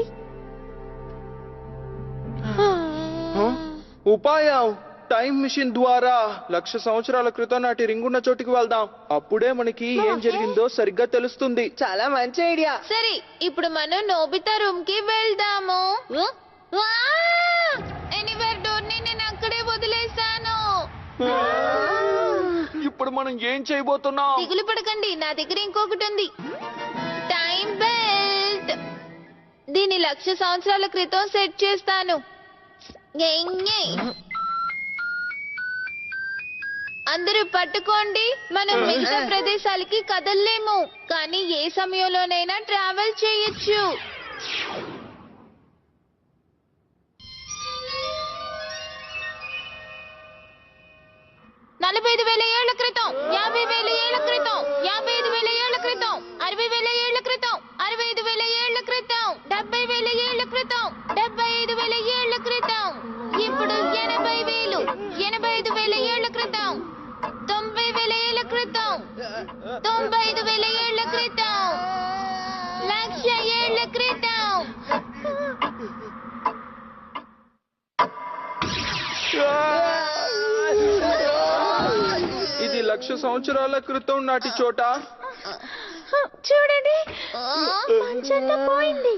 ఉపాయం, టైం మిషన్ ద్వారా 1,00,000 సంవత్సరాల క్రితం నాటి రింగున్న చోటికి వెళ్దాం. అప్పుడే మనకి ఏం జరిగిందో సరిగ్గా తెలుస్తుంది. చాలా మంచి ఐడియా. సరే, ఇప్పుడు మనం నోబితా రూమ్ కి వెళ్దాము. ఎనీవేర్ డోర్ ని నేను అక్కడే వదిలేశాను. ఇప్పుడు మనం ఏం చేయబోతున్నాం? దిగులు పడకండి, నా దగ్గర ఇంకొకటి ఉంది. Time belt. దీన్ని 1,00,000 సంవత్సరాల క్రితం సెట్ చేస్తాను. అందరూ పట్టుకోండి. మనం మిగతా ప్రదేశాలకి కదలలేము, కానీ ఏ సమయంలోనైనా ట్రావెల్ చేయొచ్చు. ఏళ్ల క్రితం, 50,000 ఏళ్ల క్రితం, 55,000 ఏళ్ల క్రితం, 60,000 ఏళ్ల క్రితం, 65,000 ఏళ్ల క్రితం, 70,000 ఏళ్ల క్రితం, 75,000 ఏళ్ల క్రితం, ఇప్పుడు 80,000, 85,000 ఏళ్ల క్రితం, 90,000 ఏళ్ల క్రితం, 95,000 ఏళ్ల క్రితం, 1,00,000 ఏళ్ల క్రితం. ఇది 1,00,000 సంవత్సరాల క్రితం నాటి చోట. చూడండి, మంచంలో పోయింది.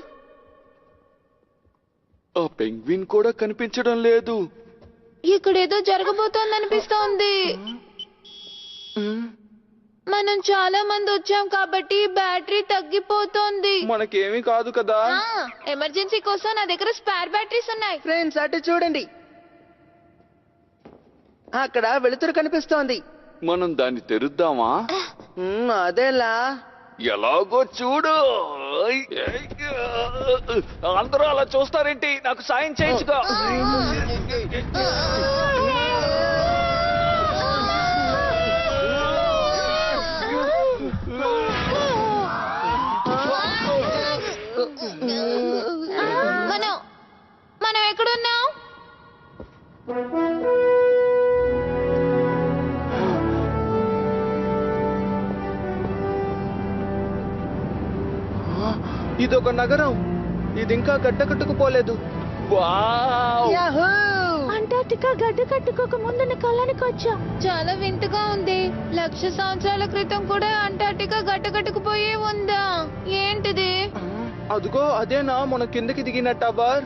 ఆ పెంగ్విన్ కూడా కనిపించడం లేదు. ఇక్కడేదో జరగబోతోంది అనిపిస్తోంది. మనం చాలా మంది వచ్చాం కాబట్టి బ్యాటరీ తగ్గిపోతోంది. మనకేమీ కాదు కదా. ఎమర్జెన్సీ కోసం నా దగ్గర స్పేర్ బ్యాటరీస్ ఉన్నాయి. ఫ్రెండ్స్ అటు చూడండి, అక్కడ వెలుతురు కనిపిస్తోంది. మనం దాన్ని తెరుద్దామా? అదేలా? ఎలాగో చూడు. అందరూ అలా చూస్తారేంటి? నాకు సాయం చేయొచ్చుగా. మనం ఎక్కడున్నాం? ఇదొక నగరం. ఇది ఇంకా గడ్డకట్టుకుపోలేదు. అంటార్టికా గడ్డ కట్టుకోక ముందున్న కాలానికి వచ్చాం. చాలా వింతగా ఉంది. 1,00,000 సంవత్సరాల క్రితం కూడా అంటార్టికా గడ్డకట్టుకుపోయే ఉందా? ఏంటిది? అదిగో అదేనా మన కిందకి దిగిన టవర్?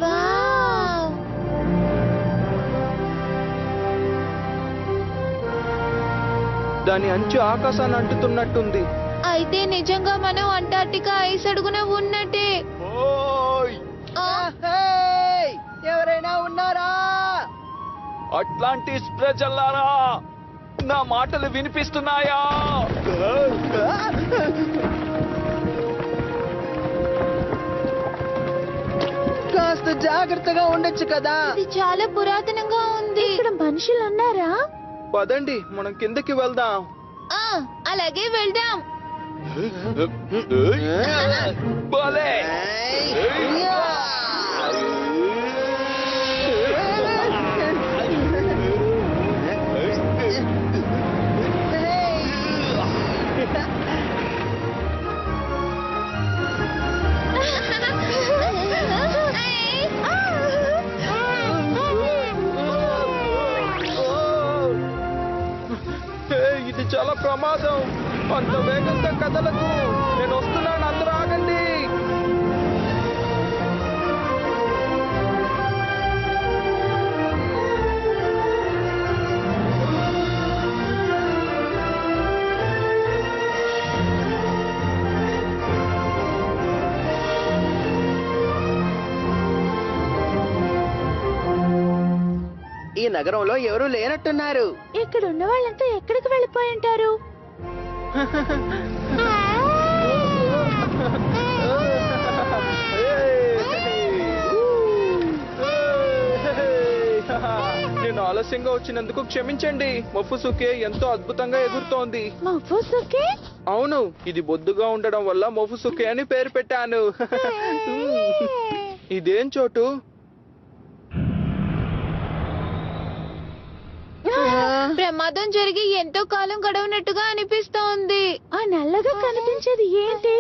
వావ్! దాని అంచు ఆకాశాన్ని అంటుతున్నట్టుంది. అయితే నిజంగా మనం అంటార్టికా ఐస్ అడుగున ఉన్నట్టే. ఎవరైనా ఉన్నారా? అట్లాంటిస్ ప్రజలారా, నా మాటలు వినిపిస్తున్నాయా? కాస్త జాగ్రత్తగా ఉండొచ్చు కదా. ఇది చాలా పురాతనంగా ఉంది. ఇక్కడ మనుషులు ఉన్నారా? పదండి మనం కిందకి వెళ్దాం. అలాగే వెళ్దాం. భలే! ఇది చాలా ప్రమాదం. అంత వేగంగా కదలకు. నేను వస్తున్నాను, అందరూ ఆగండి. ఈ నగరంలో ఎవరూ లేనట్టున్నారు. ఇక్కడ ఉన్న వాళ్ళంతా ఎక్కడికి వెళ్ళిపోయి ఉంటారు? నేను ఆలస్యంగా వచ్చినందుకు క్షమించండి. మొఫుసుకే ఎంతో అద్భుతంగా ఎగురుతోంది. మొఫుసుకే? అవును, ఇది బొద్దుగా ఉండడం వల్ల మొఫుసుకే అని పేరు పెట్టాను. ఇదేం చోటు? ప్రమాదం జరిగి ఎంతో కాలం గడవనట్టుగా అనిపిస్తోంది. ఆ నల్లగా కనిపించేది ఏంటి?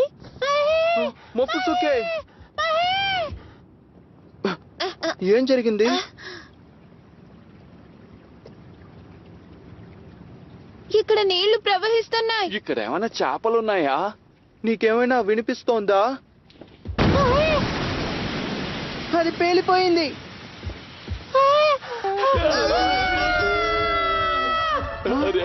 మొఫుసుకే, ఏం జరిగింది? ఇక్కడ నీళ్లు ప్రవహిస్తున్నాయి. ఇక్కడ ఏమైనా చేపలున్నాయా? నీకేమైనా వినిపిస్తోందా? అది పేలిపోయింది. అరే!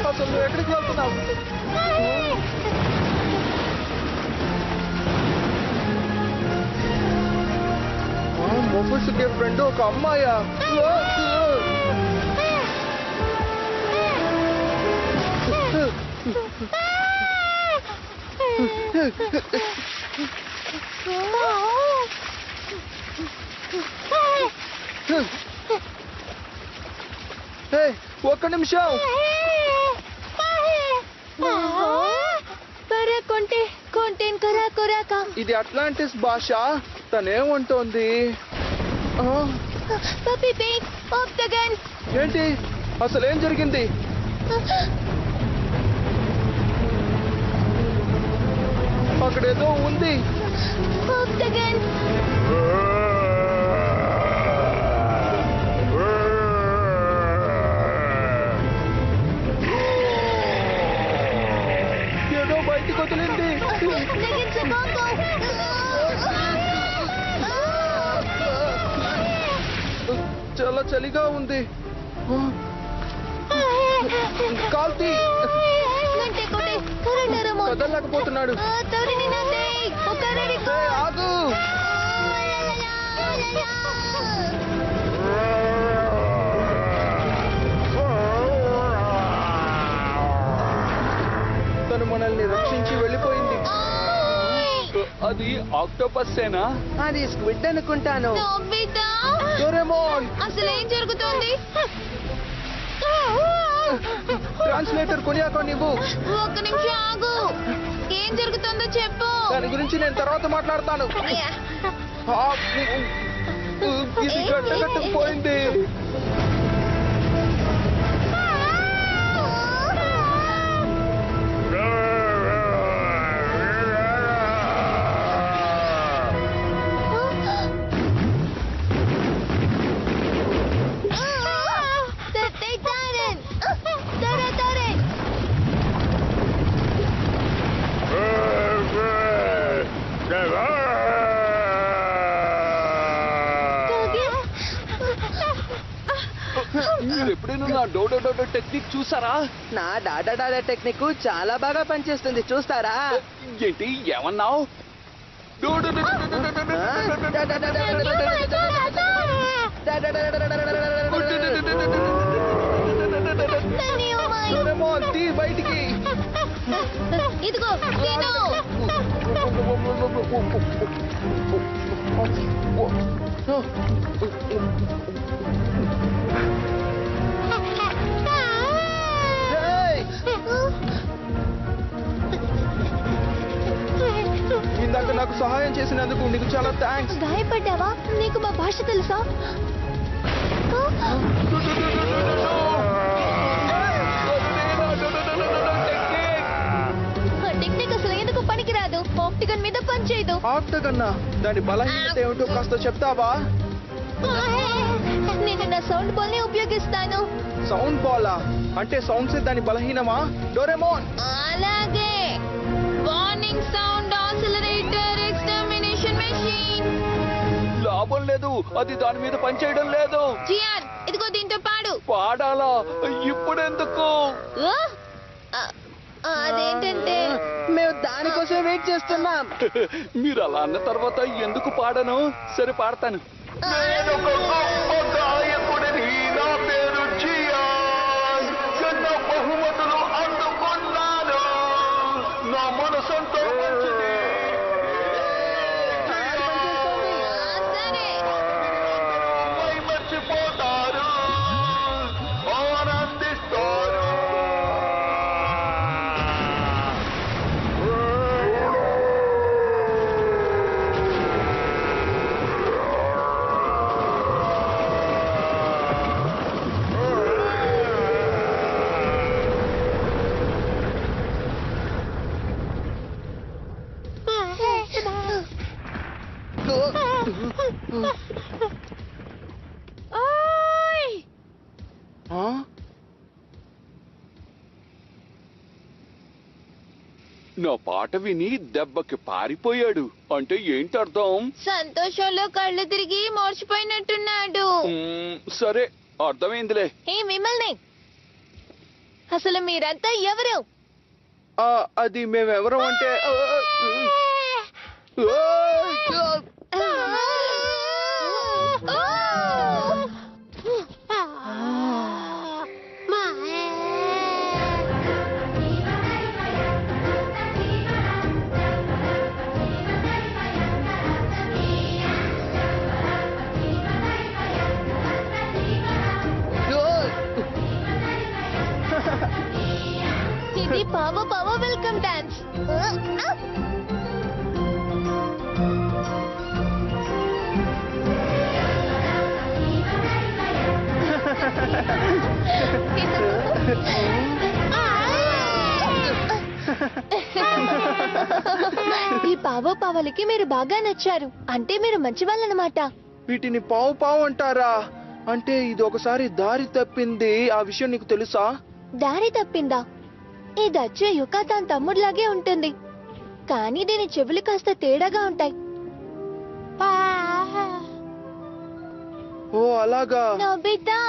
అసలు నువ్వు ఎక్కడికి వెళ్తున్నావు? మొఫుసుకే ఫ్రెండ్ ఒక అమ్మాయా? ఒక్క నిమిషం. ఇది అట్లాంటిస్ భాష. తనేమంటోంది? ఏంటి అసలు ఏం జరిగింది? అక్కడేదో ఉంది. ఆక్టగన్ ఏదో బయటికి వదిలింది. చాలా చలిగా ఉంది. కాల్తీ కదలకపోతున్నాడు. ఆగు. తను మనల్ని రక్షించి వెళ్ళిపోయింది. అది ఆక్టోపస్సేనా? అది స్క్విడ్ అనుకుంటాను. డోరేమోన్, అసలు ఏం జరుగుతోంది? ట్రాన్స్లేటర్ కొనియాకో నీవు. ఒక్క నిమిషం ఆగు. ఏం జరుగుతుందో చెప్పు. దాని గురించి నేను తర్వాత మాట్లాడతాను. ఇది గట్టగట్టుకుపోయింది. మీరు ఎప్పుడైనా నా డోడో టెక్నిక్ చూసారా? నా డాడా టెక్నిక్ చాలా బాగా పనిచేస్తుంది, చూస్తారా? ఏంటి ఏమన్నావు? డోరేమోన్, తీ బయటికి. ఇదిగో తిను. ఇందాక నాకు సహాయం చేసినందుకు నీకు చాలా థ్యాంక్స్. గాయపడ్డావా? నీకు మా భాష తెలుసా? టెక్నిక్ అసలు ఎందుకు పనికిరాదు. ఆక్టిగన్ మీద పనిచేయదు. ఆక్టగన్నా, దాని బలహీనత ఏమిటో కాస్త చెప్తావా? నేను నా సౌండ్ బాల్ ని ఉపయోగిస్తాను. సౌండ్ బాలా? అంటే సౌండ్స్ దాని బలహీనమా? డోరేమోన్, అలాగే. Warning sound oscillator extermination machine. లాభం లేదు, అది దాని మీద పనిచేయడం లేదు. జియాన్, ఇదిగో దీంతో పాడు. పాడాలా? ఇప్పుడెందుకు? అదేంటంటే మేము దానికోసం వెయిట్ చేస్తున్నాం. మీరు అలా అన్న తర్వాత ఎందుకు పాడను? సరే పాడతాను. బహుమతులు అందుకున్నాను. నా మనసంతో మంచిది. సరే. మర్చిపోతారు, ఆనందిస్తారు. ఆ? నా పాట విని దెబ్బకి పారిపోయాడు అంటే ఏంటి అర్థం? సంతోషంలో కళ్ళు తిరిగి మోర్చిపోయినట్టున్నాడు. సరే అర్థమైందిలే. మిమ్మల్ని అసలు మీరంతా ఎవరు? అది మేమెవరం అంటే ఇది పావ పావ వెల్కమ్ డాన్స్. పావో పావలకి మీరు బాగా నచ్చారు. అంటే మీరు మంచి వాళ్ళనమాట. వీటిని పావు పావు అంటారా? అంటే ఇది ఒకసారి దారి తప్పింది. ఆ విషయం నీకు తెలుసా? దారి తప్పిందా? ఇది అచ్చే యుకాతాన్ తమ్ముడిలాగే ఉంటుంది, కానీ దీని చెవులు కాస్త తేడాగా ఉంటాయి. ఓ అలాగా. నోబితా,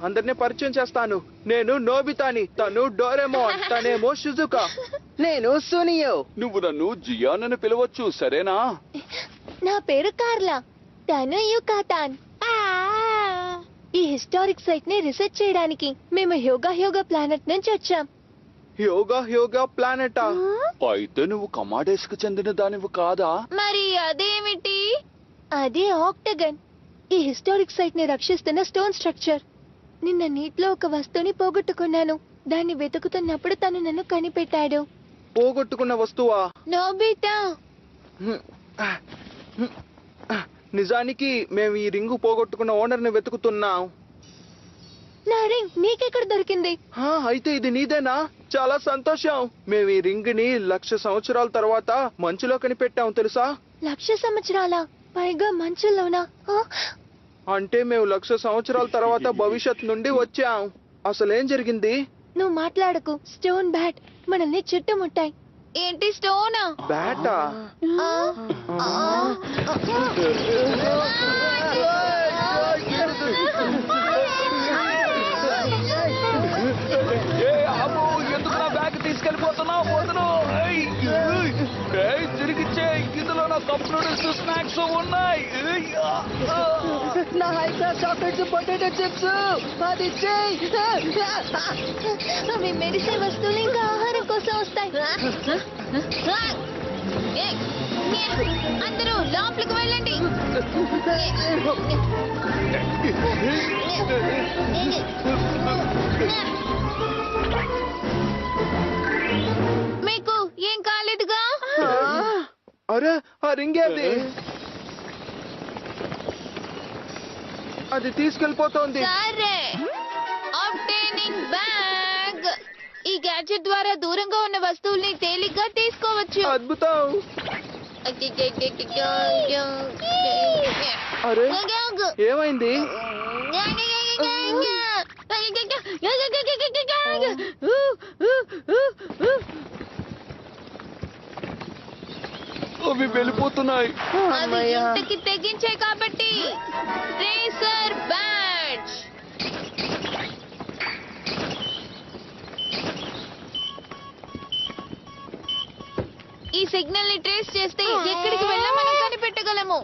అందరినీ పరిచయం చేస్తాను. నేను నోబితాని, తను డోరేమోన్, తనేమో షిజుకా. నేను సునియో. నువ్వు నన్ను జియాన్ అని పిలవచ్చు, సరేనా? నా పేరు కార్లా, తను యుకాతాన్. ఈ హిస్టారిక్ సైట్ ని రీసెర్చ్ చేయడానికి మేము హ్యోగా ప్లానెట్ నుంచి వచ్చాం. హ్యోగా ప్లానెటా? అయితే నువ్వు కమాడేస్ కు చెందిన దానివి కాదా? మరి అదేమిటి? అది ఆక్టగన్, ఈ హిస్టారిక్ సైట్ ని రక్షిస్తున్న స్టోన్ స్ట్రక్చర్. నిన్న నీటిలో ఒక వస్తువుని పోగొట్టుకున్నాను. దాన్ని వెతుకుతున్నప్పుడు తను నన్ను కనిపెట్టాడు. పోగొట్టుకున్న వస్తువా? నోబితా, నిజానికి మేము ఈ రింగు పోగొట్టుకున్న ఓనర్ ని వెతుకుతున్నాం. నా రింగ్ నీకెక్కడ దొరికింది? అయితే ఇది నీదేనా? చాలా సంతోషం. మేము ఈ రింగ్ ని 1,00,000 సంవత్సరాల తర్వాత మంచులో కనిపెట్టాం, తెలుసా? 1,00,000 సంవత్సరాల పైగా మంచులోనా? అంటే మేము 1,00,000 సంవత్సరాల తర్వాత భవిష్యత్ నుండి వచ్చాం. అసలేం జరిగింది? నువ్వు మాట్లాడకు. స్టోన్ బ్యాట్ మనల్ని చుట్టుముట్టాయి. ఏంటి స్టోనా? బ్యాటా? ఎందుకు నా బ్యాగ్ తీసుకెళ్ళిపోతున్నావు? వదలు. తిరిగిచ్చే, ఇందులో నా కప్ నూడిల్స్ స్నాక్స్ ఉన్నాయి. నా high class chocolates, potato chips, అది చెయ్. అవి మెరిసే వస్తువులు ఇంకా ఆహారం కోసం వస్తాయి. అందరూ లోపలికి వెళ్ళండి. మీకు ఏం కాలేదుగా? అరే, ఆ రింగ్ ఏది? అది తీసుకెళ్ళిపోతోంది. సరే, ఆబ్టైనింగ్ బ్యాగ్. ఈ గ్యాడ్జెట్ ద్వారా దూరంగా ఉన్న వస్తువుల్ని తేలిగ్గా తీసుకోవచ్చు. అద్భుతం. అరే, ఏమైంది? అవి వెళ్ళిపోతున్నాయి. అవి ఇంతకి తెగించాయి కాబట్టి రేసర్ బ్యాడ్జ్. ఈ సిగ్నల్ ని ట్రేస్ చేస్తే ఎక్కడికి వెళ్ళా మనం కనిపెట్టగలము.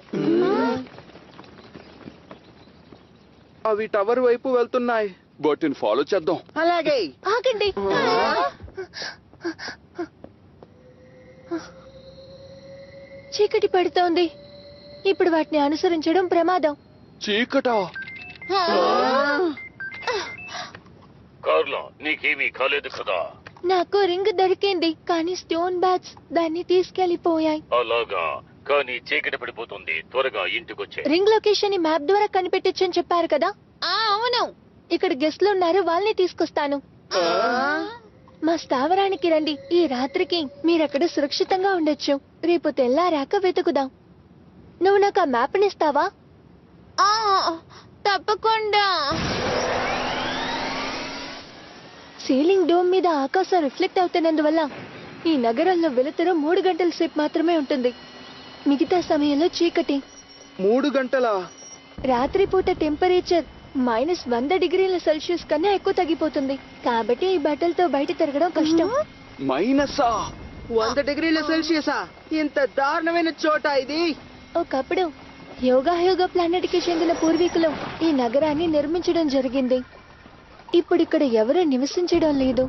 అవి టవర్ వైపు వెళ్తున్నాయి. వాటిని ఫాలో చేద్దాం. అలాగే. ఆగండి. చీకటి పడుతోంది. ఇప్పుడు వాటిని అనుసరించడం ప్రమాదం. చీకటా? కార్లా, నీకేమీ కాలేదు కదా? నాకు రింగ్ దొరికింది, కానీ స్టోన్ బ్యాగ్స్ దాన్ని తీసుకెళ్లిపోయాయి. అలాగా, కానీ చీకటి పడిపోతుంది. త్వరగా ఇంటికొచ్చే. రింగ్ లొకేషన్ ని మ్యాప్ ద్వారా కనిపెట్టొచ్చని చెప్పారు కదా? అవును. ఇక్కడ గెస్ట్లు ఉన్నారు, వాళ్ళని తీసుకొస్తాను. మా స్థావరానికి రండి. ఈ రాత్రికి మీరక్కడ సురక్షితంగా ఉండొచ్చు. రేపు తెల్లారాక వెతుకుదాం. నువ్వు నాకు ఆ మ్యాప్ నిస్తావా? తప్పకుండా. సీలింగ్ డోమ్ మీద ఆకాశం రిఫ్లెక్ట్ అవుతున్నందువల్ల ఈ నగరంలో వెలుతురు 3 గంటల సేపు మాత్రమే ఉంటుంది. మిగతా సమయంలో చీకటి. 3 గంటలా? రాత్రిపూట టెంపరేచర్ -100 డిగ్రీల సెల్సియస్ కన్నా ఎక్కువ తగ్గిపోతుంది. కాబట్టి ఈ బట్టలతో బయట తిరగడం కష్టం. మైనసా? 100 డిగ్రీల సెల్సియసా? ఇంత దారుణమైన చోట ఇది? ఒకప్పుడు హ్యోగా ప్లానెట్ కి చెందిన పూర్వీకులు ఈ నగరాన్ని నిర్మించడం జరిగింది. ఇప్పుడు ఇక్కడ ఎవరూ నివసించడం లేదు.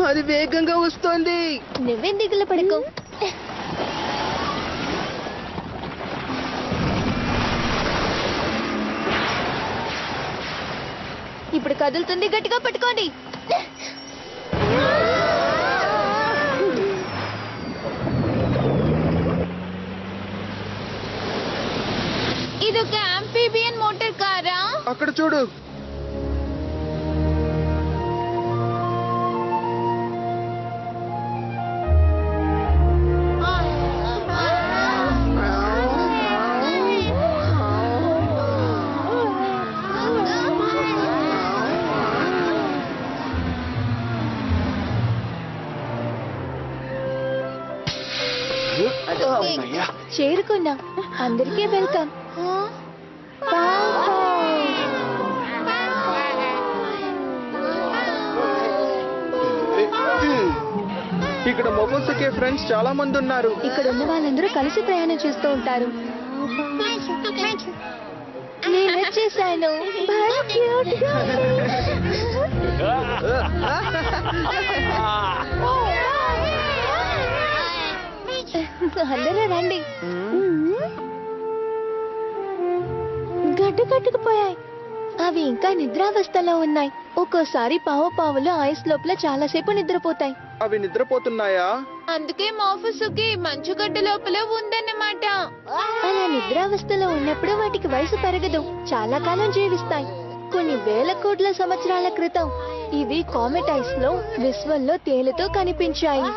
అది వేగంగా వస్తోంది. నువ్వేం దిగులు పడకు. ఇప్పుడు కదులుతుంది, గట్టిగా పట్టుకోండి. ఇదొక ఆంఫీబియన్ మోటార్ కారా? అక్కడ చూడు. చేరుకున్నాం. అందరికీ వెల్కమ్. ఇక్కడ మొబోసకే ఫ్రెండ్స్ చాలా మంది ఉన్నారు. ఇక్కడ ఉన్న వాళ్ళందరూ కలిసి ప్రయాణం చేస్తూ ఉంటారు. నేను వచ్చేసాను. భలే cute గా ఉంది. అందరూ రండి. గడ్డు కట్టుకుపోయాయి. అవి ఇంకా నిద్రావస్థలో ఉన్నాయి. ఒక్కోసారి పావులు ఐస్ లోపల చాలాసేపు నిద్రపోతాయి. అవి నిద్రపోతున్నాయా? అందుకే మాఫుసుకి మంచుగడ్డ లోపల ఉందన్నమాట. అలా నిద్రావస్థలో ఉన్నప్పుడు వాటికి వయసు పెరగదు. చాలా కాలం జీవిస్తాయి. కొన్ని వేల కోట్ల సంవత్సరాల క్రితం ఇవి కామెట్ ఐస్ లో విశ్వంలో తేలుతూ కనిపించాయి.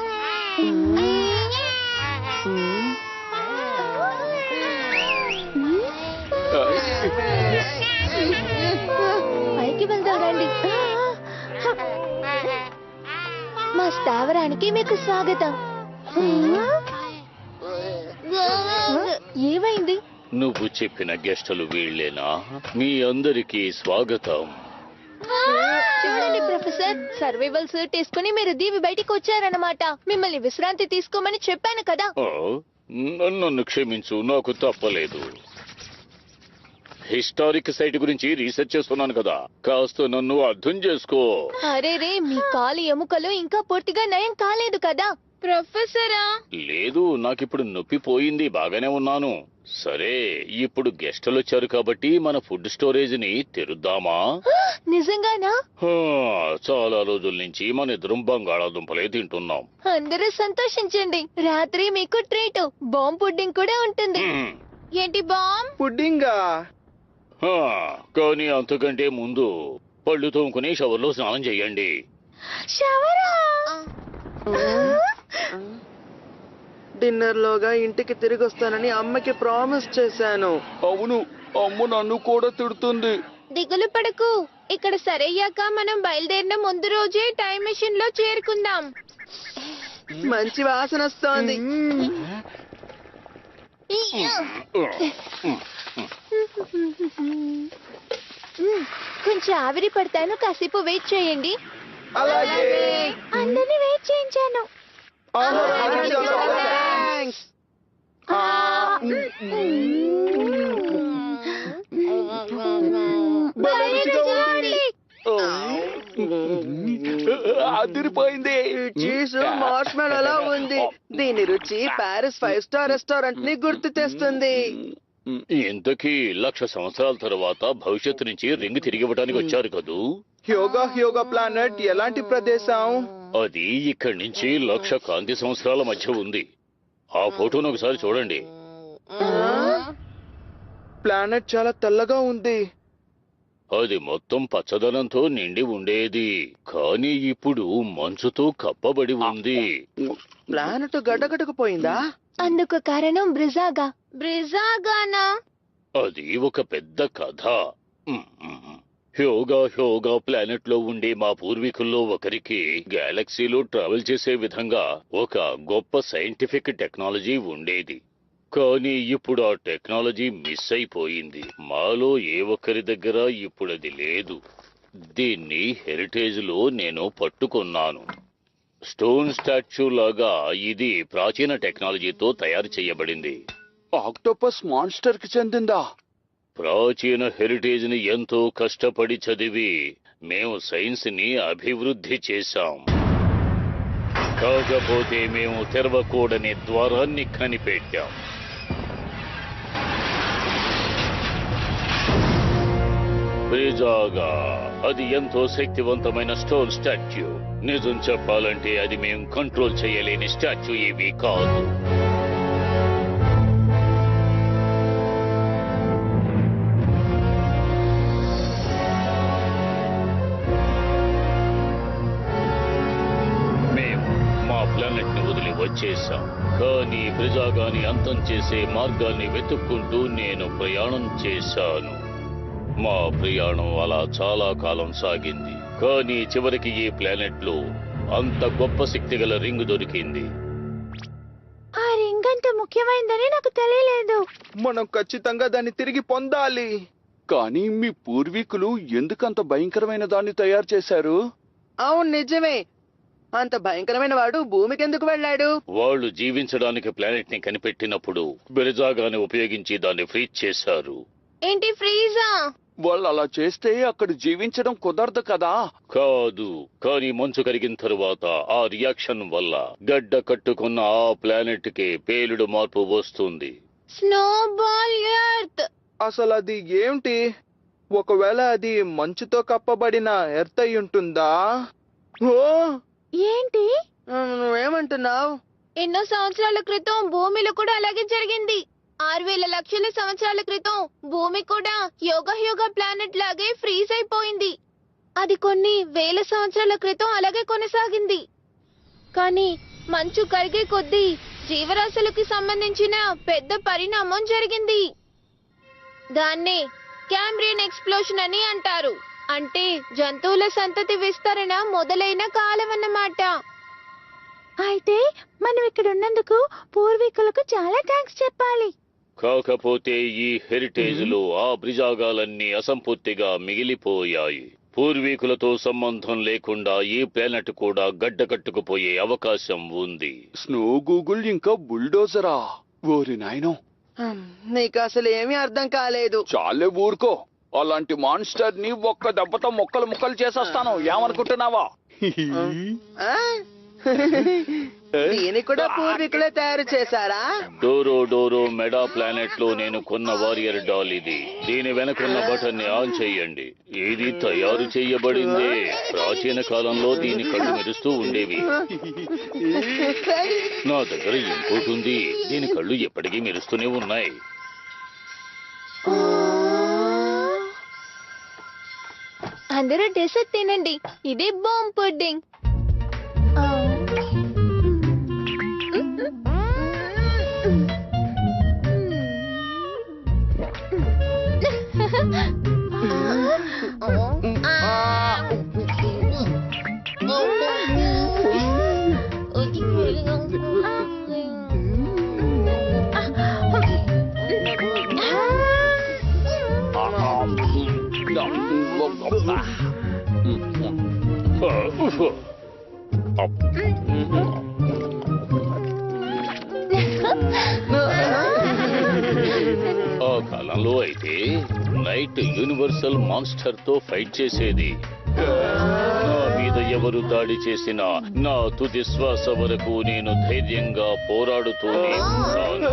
పైకి వెళ్దాం రండి. మా స్థావరానికి మీకు స్వాగతం. ఏమైంది? నువ్వు చెప్పిన గెస్టులు వీళ్ళేనా? మీ అందరికీ స్వాగతం. చూడండి ప్రొఫెసర్, సర్వైవల్ సూట్ తీసుకుని మీరు దీవి బయటికి వచ్చారన్నమాట. మిమ్మల్ని విశ్రాంతి తీసుకోమని చెప్పాను కదా. ఓ, నన్ను క్షమించు, నాకు తప్పలేదు. హిస్టారిక్ సైట్ గురించి రీసెర్చ్ చేస్తున్నాను కదా, కాస్త నన్ను అర్థం చేసుకో. అరే రే, మీ కాలు ఎముకలు ఇంకా పూర్తిగా నయం కాలేదు కదా ప్రొఫెసరా? లేదు, నాకిప్పుడు నొప్పి పోయింది, బాగానే ఉన్నాను. సరే, ఇప్పుడు గెస్టులు వచ్చారు కాబట్టి మన ఫుడ్ స్టోరేజ్ ని తెరుద్దామా? నిజంగానా? చాలా రోజుల నుంచి మన ఇద్దరం బంగాళాదుంపలే తింటున్నాం. అందరూ సంతోషించండి. రాత్రి మీకు ట్రీట్ బాంబ్ పుడ్డింగ్ కూడా ఉంటుంది. ఏంటి బాంబ్ పుడ్డింగా? కానీ అంతకంటే ముందు పళ్ళు తోముకుని షవర్లో స్నానం చేయండి. షవరా? డిన్నర్ లోగా ఇంటికి తిరిగి వస్తానని అమ్మకి ప్రామిస్ చేశాను. అవును, అమ్మ నన్ను కూడా తిడుతుంది. దిగులు పడకు. ఇక్కడ సరయ్యాక మనం బయలుదేరిన ముందు రోజే టైం మెషిన్ లో చేరుకుందాం. మంచి వాసన వస్తోంది. కొంచెం ఆవిరి పడతాను, కాసేపు వెయిట్ చేయండి. అలాగే. అందరినీ వెయిట్ చేయించాను. థాంక్స్. అదిరిపోయింది. చీజ్ మార్ష్మెలోలా ఉంది. దీని రుచి ప్యారిస్ 5 స్టార్ రెస్టారెంట్ ని గుర్తు తెస్తుంది. ఇంతకీ 1,00,000 సంవత్సరాల తర్వాత భవిష్యత్తు నుంచి రింగ్ తిరిగి ఇవ్వడానికి వచ్చారు కదూ? హ్యోగా ప్లానెట్ ఎలాంటి ప్రదేశం? అది ఇక్కడి నుంచి 1,00,000 కాంతి సంవత్సరాల మధ్య ఉంది. ఆ ఫోటోను ఒకసారి చూడండి. ప్లానెట్ చాలా తెల్లగా ఉంది. అది మొత్తం పచ్చదనంతో నిండి ఉండేది, కానీ ఇప్పుడు మంచుతో కప్పబడి ఉంది. ప్లానెట్ గడ్డగట్టుకుపోయిందా? అందుకు కారణం బ్రిజాగానా? అది ఒక పెద్ద కథ. హ్యోగా ప్లానెట్ లో ఉండే మా పూర్వీకుల్లో ఒకరికి గెలాక్సీలో ట్రావెల్ చేసే విధంగా ఒక గొప్ప సైంటిఫిక్ టెక్నాలజీ ఉండేది. కానీ ఇప్పుడు ఆ టెక్నాలజీ మిస్ అయిపోయింది. మాలో ఏ ఒక్కరి దగ్గర ఇప్పుడు అది లేదు. దీన్ని హెరిటేజ్ లో నేను పట్టుకున్నాను. స్టోన్ స్టాచ్యూ లాగా ఇది ప్రాచీన టెక్నాలజీతో తయారు చేయబడింది. ఆక్టోపస్ మాన్స్టర్ కి చెందిందా? ప్రాచీన హెరిటేజ్ ని ఎంతో కష్టపడి చదివి మేము సైన్స్ ని అభివృద్ధి చేశాం. కాకపోతే మేము తెరవకూడని ద్వారాన్ని కనిపెట్టాం. బ్రిజాగా అది ఎంతో శక్తివంతమైన స్టోన్ స్టాచ్యూ. నిజం చెప్పాలంటే అది మేము కంట్రోల్ చేయలేని స్టాచ్యూ ఏమీ కాదు. వచ్చేసాం. కానీ బ్రిజాగాని అంతం చేసే మార్గాన్ని వెతుక్కుంటూ నేను ప్రయాణం చేశాను. మా ప్రయాణం అలా చాలా కాలం సాగింది. కానీ చివరికి ఈ ప్లానెట్ లో అంత గొప్ప శక్తి గల రింగ్ దొరికింది. ఆ రింగ్ అంత ముఖ్యమైనదని నాకు తెలియలేదు. మనం ఖచ్చితంగా దాన్ని తిరిగి పొందాలి. కానీ మీ పూర్వీకులు ఎందుకంత భయంకరమైన దాన్ని తయారు చేశారు? అవును నిజమే. అంత భయంకరమైన వాడు భూమికి ఎందుకు వెళ్ళాడు? వాళ్ళు జీవించడానికి ప్లానెట్ ని కనిపెట్టినప్పుడు బ్రిజాగాని ఉపయోగించి దాన్ని ఫ్రీజ్ చేశారు. ఏంటి ఫ్రీజా? వాళ్ళు అలా చేస్తే అక్కడ జీవించడం కుదరదు కదా. కాదు, కానీ మంచు కరిగిన తరువాత ఆ రియాక్షన్ వల్ల గడ్డ కట్టుకున్న ఆ ప్లానెట్ కి పేలుడు మార్పు వస్తుంది. Snowball earth. అసలు అది ఏంటి? ఒకవేళ అది మంచుతో కప్పబడిన ఎర్త్ అయి ఉంటుందా? ఓ ఏంటి? నువ్వేమంటున్నావు? ఎన్నో సంవత్సరాల క్రితం భూమిలో కూడా అలాగే జరిగింది. 6,000 లక్షల సంవత్సరాల క్రితం భూమి కూడా యోగ ప్లానెట్ లాగే ఫ్రీజ్ అయిపోయింది. అది కొన్ని వేల సంవత్సరాల క్రితం అలాగే కొనసాగింది. కానీ మంచు కరిగే కొద్దీ జీవరాశులకి సంబంధించిన పెద్ద పరిణామం జరిగింది. దాన్నే క్యాంబ్రియన్ ఎక్స్ప్లోషన్ అని అంటారు. అంటే జంతువుల సంతతి విస్తరణ మొదలైన కాలం అన్నమాట. అయితే మనం ఇక్కడ ఉన్నందుకు పూర్వీకులకు చాలా థ్యాంక్స్ చెప్పాలి. కాకపోతే ఈ హెరిటేజ్ లో ఆ బ్రిజాగాలన్నీ అసంపూర్తిగా మిగిలిపోయాయి. పూర్వీకులతో సంబంధం లేకుండా ఈ ప్లానెట్ కూడా గడ్డ కట్టుకుపోయే అవకాశం ఉంది. స్నో గూగుల్ ఇంకా బుల్డోజరా? ఓరి నాయనో, నీకు అసలు ఏమీ అర్థం కాలేదు. చాలే ఊరుకో. అలాంటి మాన్స్టర్ ని ఒక్క దెబ్బతో ముక్కలు ముక్కలు చేసేస్తాను. ఏమనుకుంటున్నావా? ఆ? దీన్ని కూడా పూర్వీకులే తయారు చేశారా? డోరో మెడా ప్లానెట్ లో నేను కొన్న వారియర్ డాల్ ఇది. దీని వెనకున్న బటన్ ని ఆన్ చెయ్యండి. ఇది తయారు చేయబడింది. ప్రాచీన కాలంలో దీని కళ్ళు మెరుస్తూ ఉండేవి. నా దగ్గర ఇంకోటి ఉంది. దీని కళ్ళు ఎప్పటికీ మెరుస్తూనే ఉన్నాయి. అందరూ డెసర్ట్ తినండి. ఇది బాంబ్ పుడ్డింగ్. ఆ కాలంలో అయితే నైట్ యూనివర్సల్ మాన్స్టర్ తో ఫైట్ చేసేది. నా మీద ఎవరు దాడి చేసినా నా తుది శ్వాస వరకు నేను ధైర్యంగా పోరాడుతూనే ఉన్నాను.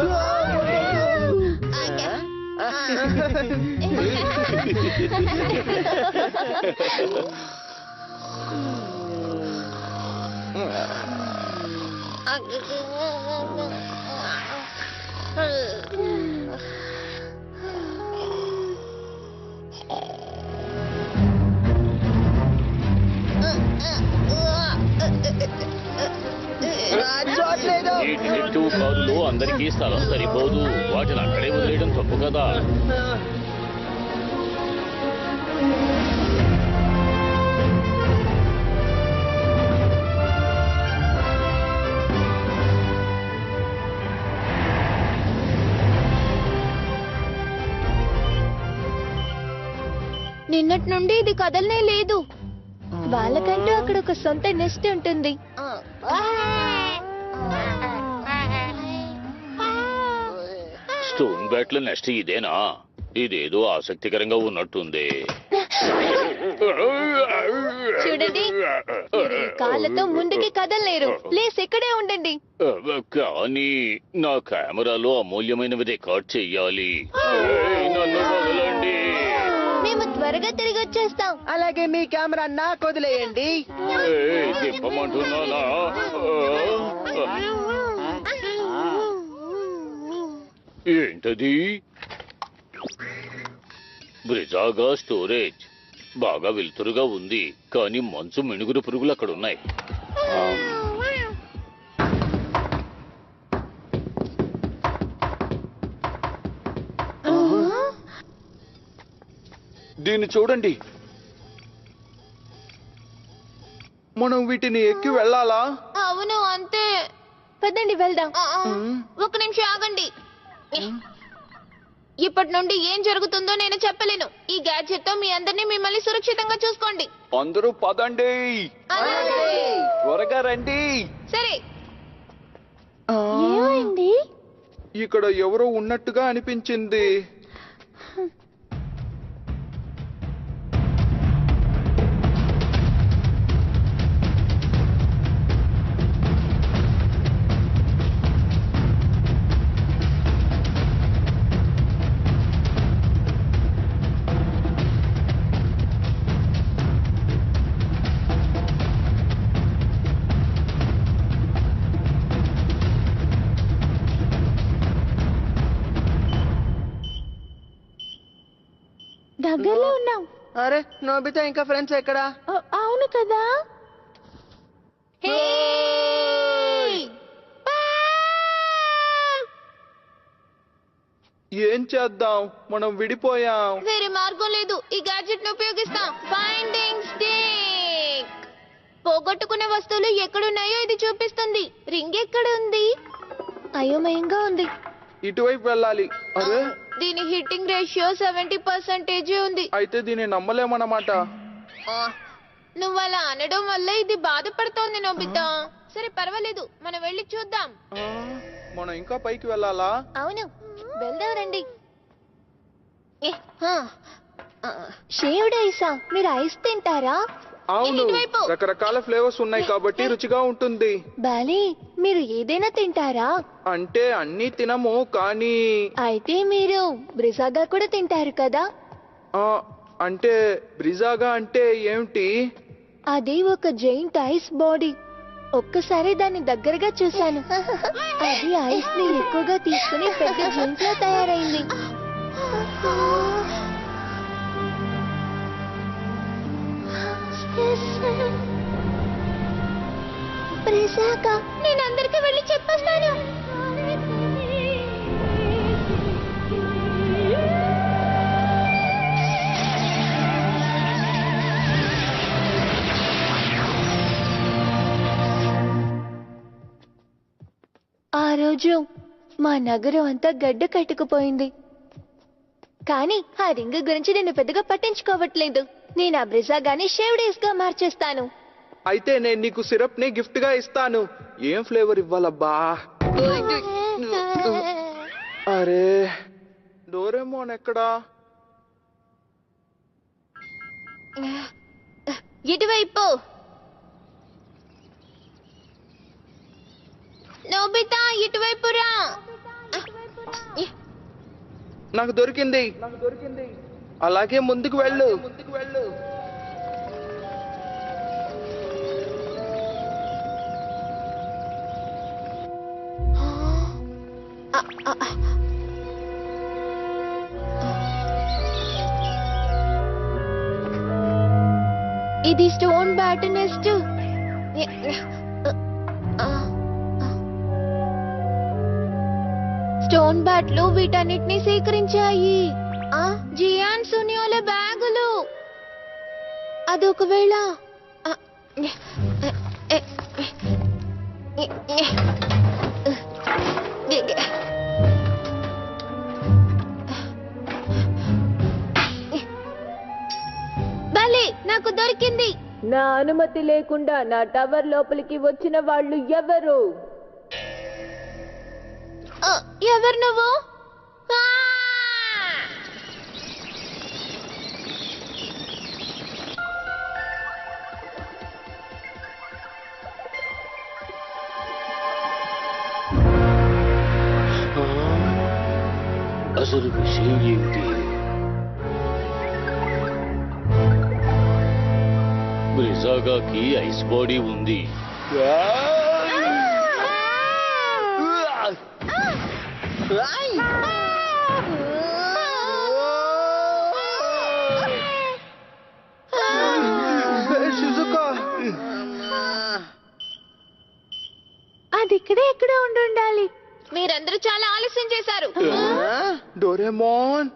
ఈ డిటెక్టివ్ కారులో అందరికీ స్థలం సరిపోదు. వాటిని అక్కడే వదిలేయడం తప్పు కదా. నిన్నటి నుండి ఇది కదలనే లేదు. వాళ్ళకంటూ అక్కడ ఒక సొంత నెస్ట్ ఉంటుంది. స్టోన్ బ్యాట్ల నెక్స్ట్ ఇదేనా? ఇదేదో ఆసక్తికరంగా ఉన్నట్టుంది. చూడండి, మీరు ఈ కాళ్ళతో ముందుకి కదలలేరు. ప్లీజ్ ఇక్కడే ఉండండి. కానీ నా కెమెరాలో అమూల్యమైనవి రికార్డ్ చెయ్యాలి. నన్ను వదలండి. మేము త్వరగా తిరిగి వచ్చేస్తాం. అలాగే మీ కెమెరా నాకు వదిలేయండి. దింపమంటున్నానా? ఏంటది? బ్రిజాగా స్టోరేజ్. బాగా వెలుతురుగా ఉంది, కానీ మంచు మిణుగురు పురుగులు అక్కడ ఉన్నాయి. దీన్ని చూడండి. మనం వీటిని ఎక్కి వెళ్ళాలా? అవును అంతే. పదండి వెళ్దాం. ఒక నిమిషం ఆగండి. ఇప్పటి నుండి ఏం జరుగుతుందో నేను చెప్పలేను. ఈ గ్యాడ్జెట్ తో మీ అందరినీ మిమ్మల్ని సురక్షితంగా చూసుకోండి. అందరూ పదండి, త్వరగా రండి. సరే. ఏమైంది? ఇక్కడ ఎవరో ఉన్నట్టుగా అనిపించింది. దగ్గరలో ఉన్నాం. అరే నోబితా ఇంకా ఫ్రెండ్స్ ఎక్కడా? అవును కదా. హే! ఏం చేద్దాం? మనం విడిపోయాం. వేరే మార్గం లేదు. ఈ గ్యాడ్జెట్ ని ఉపయోగిస్తాం. Finding stick. పోగొట్టుకునే వస్తువులు ఎక్కడున్నాయో ఇది చూపిస్తుంది. రింగ్ ఎక్కడ ఉంది? అయోమయంగా ఉంది. ఇటువైపు వెళ్ళాలి. అరే దీని హిట్టింగ్ రేషియో 70% ఉంది. అయితే దీన్ని నమ్మలేమన్నమాట. నువ్వు అలా అనడం వల్ల ఇది బాధపడుతోంది నోబితా. సరే పర్వాలేదు, మనం వెళ్ళి చూద్దాం. ఆ, మనం ఇంకా పైకి వెళ్ళాలా? అవును, వెళ్దాం రండి. షేవ్డ్ ఐసా? మీరు ఐస్ తింటారా? అవును, ఇటువైపు. రకరకాల ఫ్లేవర్స్ ఉన్నాయి కాబట్టి రుచిగా ఉంటుంది. బాలే, మీరు ఏదైనా తింటారా? అంటే అన్నీ తినము, కానీ అయితే మీరు బ్రిజాగా కూడా తింటారు కదా? ఆ, అంటే బ్రిజాగా అంటే ఏమిటి? అది ఒక జైంట్ ఐస్ బాడీ. ఒక్కసారి దాన్ని దగ్గరగా చూశాను. అది ఐస్ ని ఎక్కువగా తీసుకుని పెద్ద జైంట్ లా తయారైంది. బ్రిజాగా, నేను అందరికీ వెళ్ళి చెప్పేస్తాను. ఆ రోజు మా నగరం అంతా గడ్డ కట్టుకుపోయింది. కానీ ఆ రింగ్ గురించి నేను పెద్దగా పట్టించుకోవట్లేదు. నేను ఆ బ్రిజాగాని షేవ్డేస్ గా మార్చేస్తాను. అయితే నేను నీకు సిరప్ ని గిఫ్ట్ గా ఇస్తాను. ఏం ఫ్లేవర్ ఇవ్వాలబ్బా? అరే డోరేమోన్ ఎక్కడా? ఇటువైపు. నోబితా, ఇటువైపు రా. నాకు దొరికింది. అలాగే ముందుకు వెళ్ళు. ఇది స్టోన్ బ్యాట్ నెస్ట్. స్టోన్ బ్యాట్లు వీటన్నిటిని సేకరించాయి. జియాన్ సునియోల బ్యాగులు. అదొకవేళ భలే, నాకు దొరికింది. నా అనుమతి లేకుండా నా టవర్ లోపలికి వచ్చిన వాళ్ళు ఎవరు? ఎవరు నువ్వు? అసలు విషయం ఏమిటి? బ్రిజాగాకి ఐస్ బాడీ ఉంది. అది ఇక్కడే ఎక్కడో ఉండాలి. మీరందరూ చాలా ఆలస్యం చేశారు. డోరేమోన్,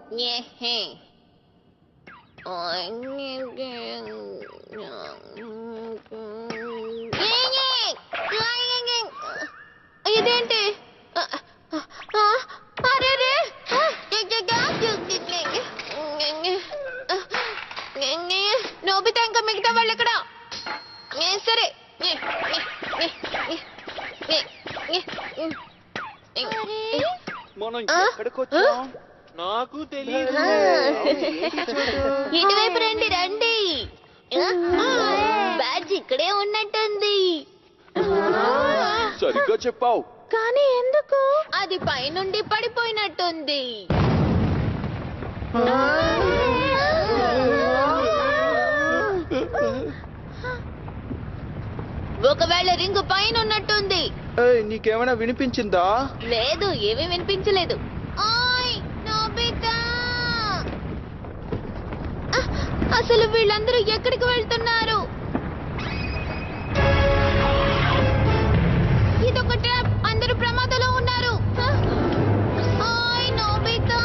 ఇదేంటి అరే నోబితా ఇంకా మిగతా వాళ్ళు ఎక్కడ సరే మనం ఎక్కడికి వచ్చాం? నాకు తెలియదు. ఇటువైపు రండి రండి బ్యాడ్జ్ ఇక్కడే ఉన్నట్టుంది సరిగ్గా చెప్పావు. కానీ ఎందుకు అది పైనుండి పడిపోయినట్టుంది ఒకవేళ రింగు పైన ఉన్నట్టుంది ఏయ్, నీకేమైనా వినిపించిందా? లేదు ఏమీ వినిపించలేదు ఓయ్ నోబితా అసలు వీళ్ళందరూ ఎక్కడికి వెళ్తున్నారు ఇదొక ట్రాప్ అందరూ ప్రమాదంలో ఉన్నారు ఓయ్ నోబితా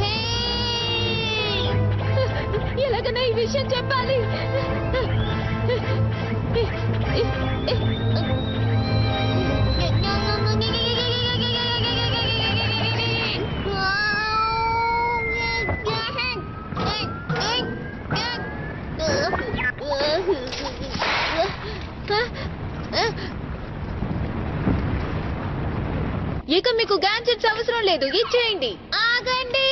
హే ఎలాగైనా ఈ విషయం చెప్పాలి ఇక మీకు గ్యాడ్జెట్స్ అవసరం లేదు ఇచ్చేయండి ఆగండి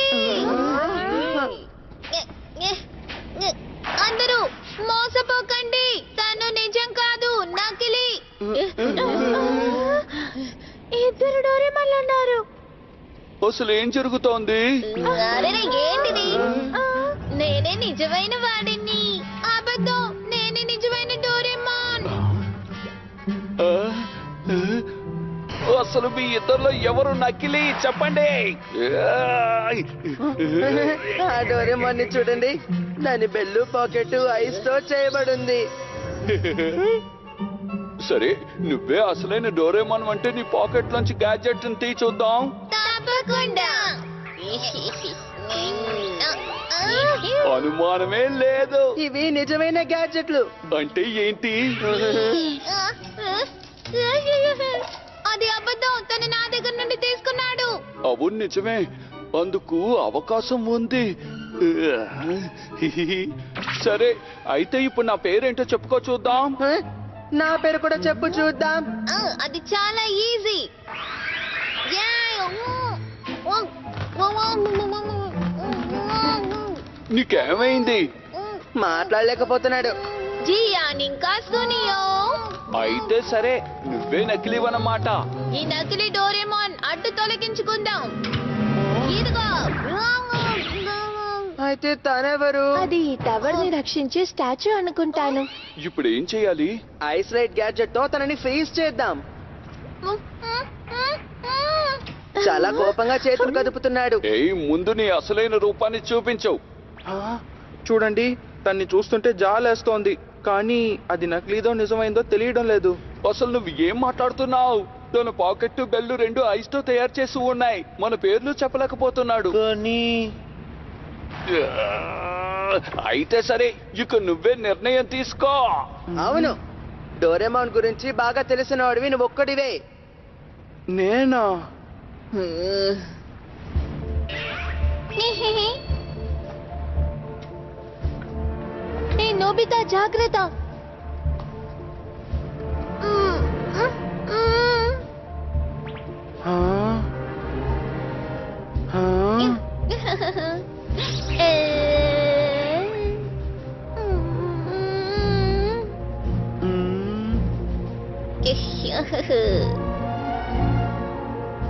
అందరూ మోసపోకండి తను నిజం కాదు నకిలీ ఇద్దరు డోరేమాన్లు ఉన్నారు అసలు ఏం జరుగుతోంది? ఏంటిది నేనే నిజమైన వాడిని అబద్ధం నేనే నిజమైన డోరేమాన్ ఆ? అసలు మీ ఇద్దరిలో ఎవరు నకిలీ చెప్పండి. ఆ డోరేమాన్ని చూడండి, దాని బెల్లు పాకెట్ ఐస్ తో చేయబడింది. సరే, నువ్వే అసలైన డోరేమాన్ అంటే నీ పాకెట్ లోంచి గ్యాడ్జెట్ తీ చూద్దాం. తప్పకుండా అనుమానమే లేదు. ఇవి నిజమైన గ్యాడ్జెట్లు. అంటే ఏంటి? అది అబద్ధం తను నా దగ్గర నుండి తీసుకున్నాడు అవును నిజమే, అందుకు అవకాశం ఉంది. సరే, అయితే ఇప్పుడు నా పేరేంటో చెప్పుకో చూద్దాం. నా పేరు కూడా చెప్పు చూద్దాం. అది చాలా ఈజీ నీకేమైంది? మాట్లాడలేకపోతున్నాడు. జియానింకా సునియో అయితే సరే, నువ్వే నకిలీవన్నమాట. ఈ నకిలీ డోరేమాన్ అడ్డు తొలగించుకుందాం ఇదిగో అయితే తనెవరు? అది ఈ టవర్ ని రక్షించే స్టాచ్యూ అనుకుంటాను. ఇప్పుడు ఏం చేయాలి? ఐస్ రైడ్ గ్యాడ్జెట్ తో తనని ఫ్రీజ్ చేద్దాం. చాలా కోపంగా చేతులు కదుపుతున్నాడు. ఏయ్, ముందు నీ అసలైన రూపాన్ని చూపించు. చూడండి, తన్ని చూస్తుంటే జాలేస్తోంది, కానీ అది నకిలీదో నిజమైందో తెలియడం లేదు. అసలు నువ్వు ఏం మాట్లాడుతున్నావు? తన పాకెట్ బెల్లు రెండు ఐస్ తో తయారు చేసి ఉన్నాయి, మన పేర్లు చెప్పలేకపోతున్నాడు. కానీ అయితే సరే, ఇక నువ్వే నిర్ణయం తీసుకో. అవును, డోరేమాన్ గురించి బాగా తెలిసిన వాడివి నువ్వు ఒక్కడివే. నేనా? ఏ నోబితా జాగ్రత్త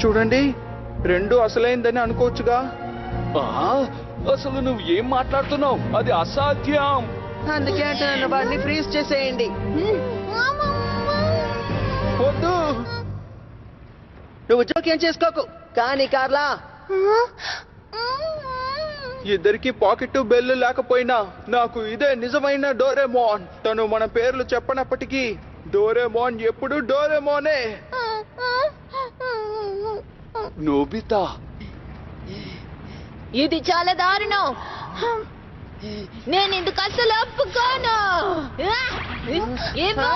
చూడండి, రెండు అసలైందని అనుకోవచ్చుగా. అసలు నువ్వు ఏం మాట్లాడుతున్నావు? అది అసాధ్యం. అందుకే అంటే నన్ను వాడిని ఫ్రీజ్ చేసేయండి. వద్దు, నువ్వు జోక్యం చేసుకోకు. కానీ కార్లా, ఇద్దరికి పాకెట్ బెల్లు లేకపోయినా నాకు ఇదే నిజమైన డోరేమోన్. తను మన పేర్లు చెప్పనప్పటికీ డోరేమోన్ ఎప్పుడు డోరేమోనే. నోబితా, ఇది చాలా దారుణం. నేను ఇందుకు అసలు ఒప్పుకోను. ఇవ్వు.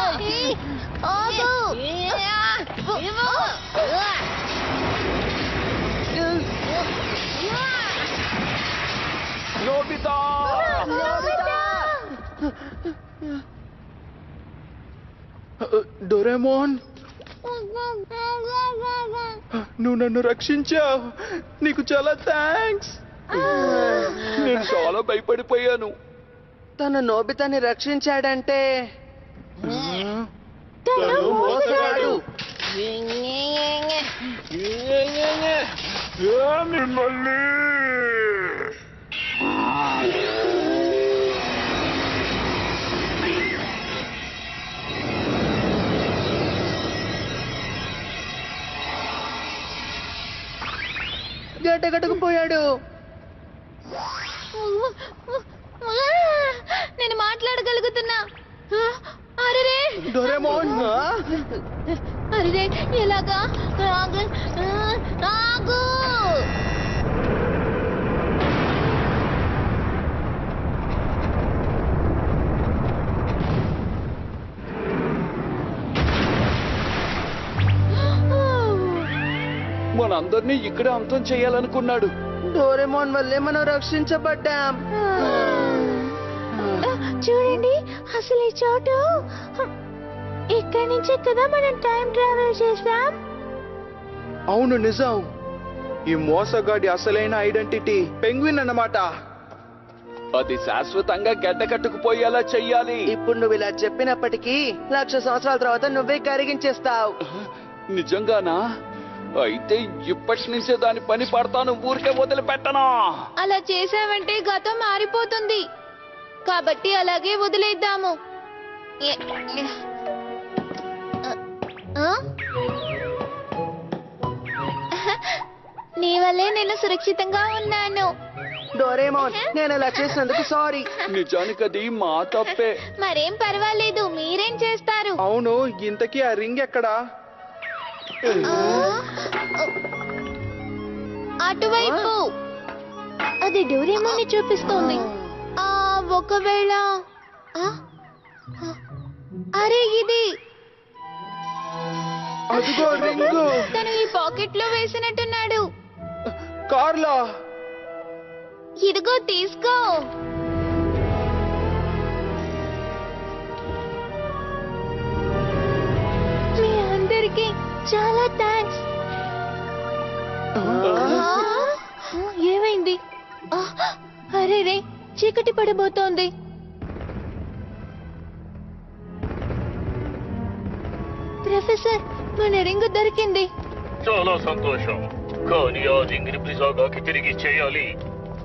ఆగు. ఇవ్వు. నోబితా డోరేమోన్, నువ్వు నన్ను రక్షించావు. నీకు చాలా థ్యాంక్స్. నేను చాలా భయపడిపోయాను. తను నోబితాని రక్షించాడంటే తను మోసగాడు. మిమ్మల్ని గడ్డగట్టుకుపోయాడు. నేను మాట్లాడగలుగుతున్నా. అరే డోరేమోన్, అరే ఎలాగా? ఆగు. ఆగు. మనందరినీ ఇక్కడే అంతం చేయాలనుకున్నాడు. డోరేమోన్ వల్లే మనం రక్షించబడ్డాం. చూడండి, అసలు ఈ చోటు ఇక్కడి నుంచే కదా మనం టైం ట్రావెల్ చేసాం. అవును నిజం. ఈ మోసగాడి అసలైన ఐడెంటిటీ పెంగ్విన్ అన్నమాట. అది శాశ్వతంగా గడ్డకట్టుకుపోయేలా చెయ్యాలి. ఇప్పుడు నువ్వు ఇలా చెప్పినప్పటికీ 1,00,000 సంవత్సరాల తర్వాత నువ్వే కరిగించేస్తావు. నిజంగానా? అయితే ఇప్పటి నుంచే దాని పని పడతాను, ఊరికే వదిలిపెట్టనా? అలా చేసావంటే గతం మారిపోతుంది. కాబట్టి అలాగే వదిలేద్దాము. ఆ? నీ వల్లే నేను సురక్షితంగా ఉన్నాను. డోరేమోన్, నేను ఇలా చేసినందుకు సారీ. నిజానికి అది మా తప్పే. మరేం పర్వాలేదు, మీరేం చేస్తారు? అవును, ఇంతకీ ఆ రింగ్ ఎక్కడా? ఆ? అటువైపు. అది డోరేమోన్ని చూపిస్తోంది. ఒకవేళ అరే ఇది అదిగో రింగు. తను ఈ పాకెట్ లో వేసినట్టున్నాడు. కార్లో. ఇదిగో తీసుకో. మీ అందరికి చాలా థ్యాంక్స్. ఏమైంది? అరే రే, చీకటి పడబోతోంది. ప్రొఫెసర్, మన రింగు దొరికింది. చాలా సంతోషం. కానీ ఆ రింగిని బ్రిజాగాకి తిరిగి చేయాలి.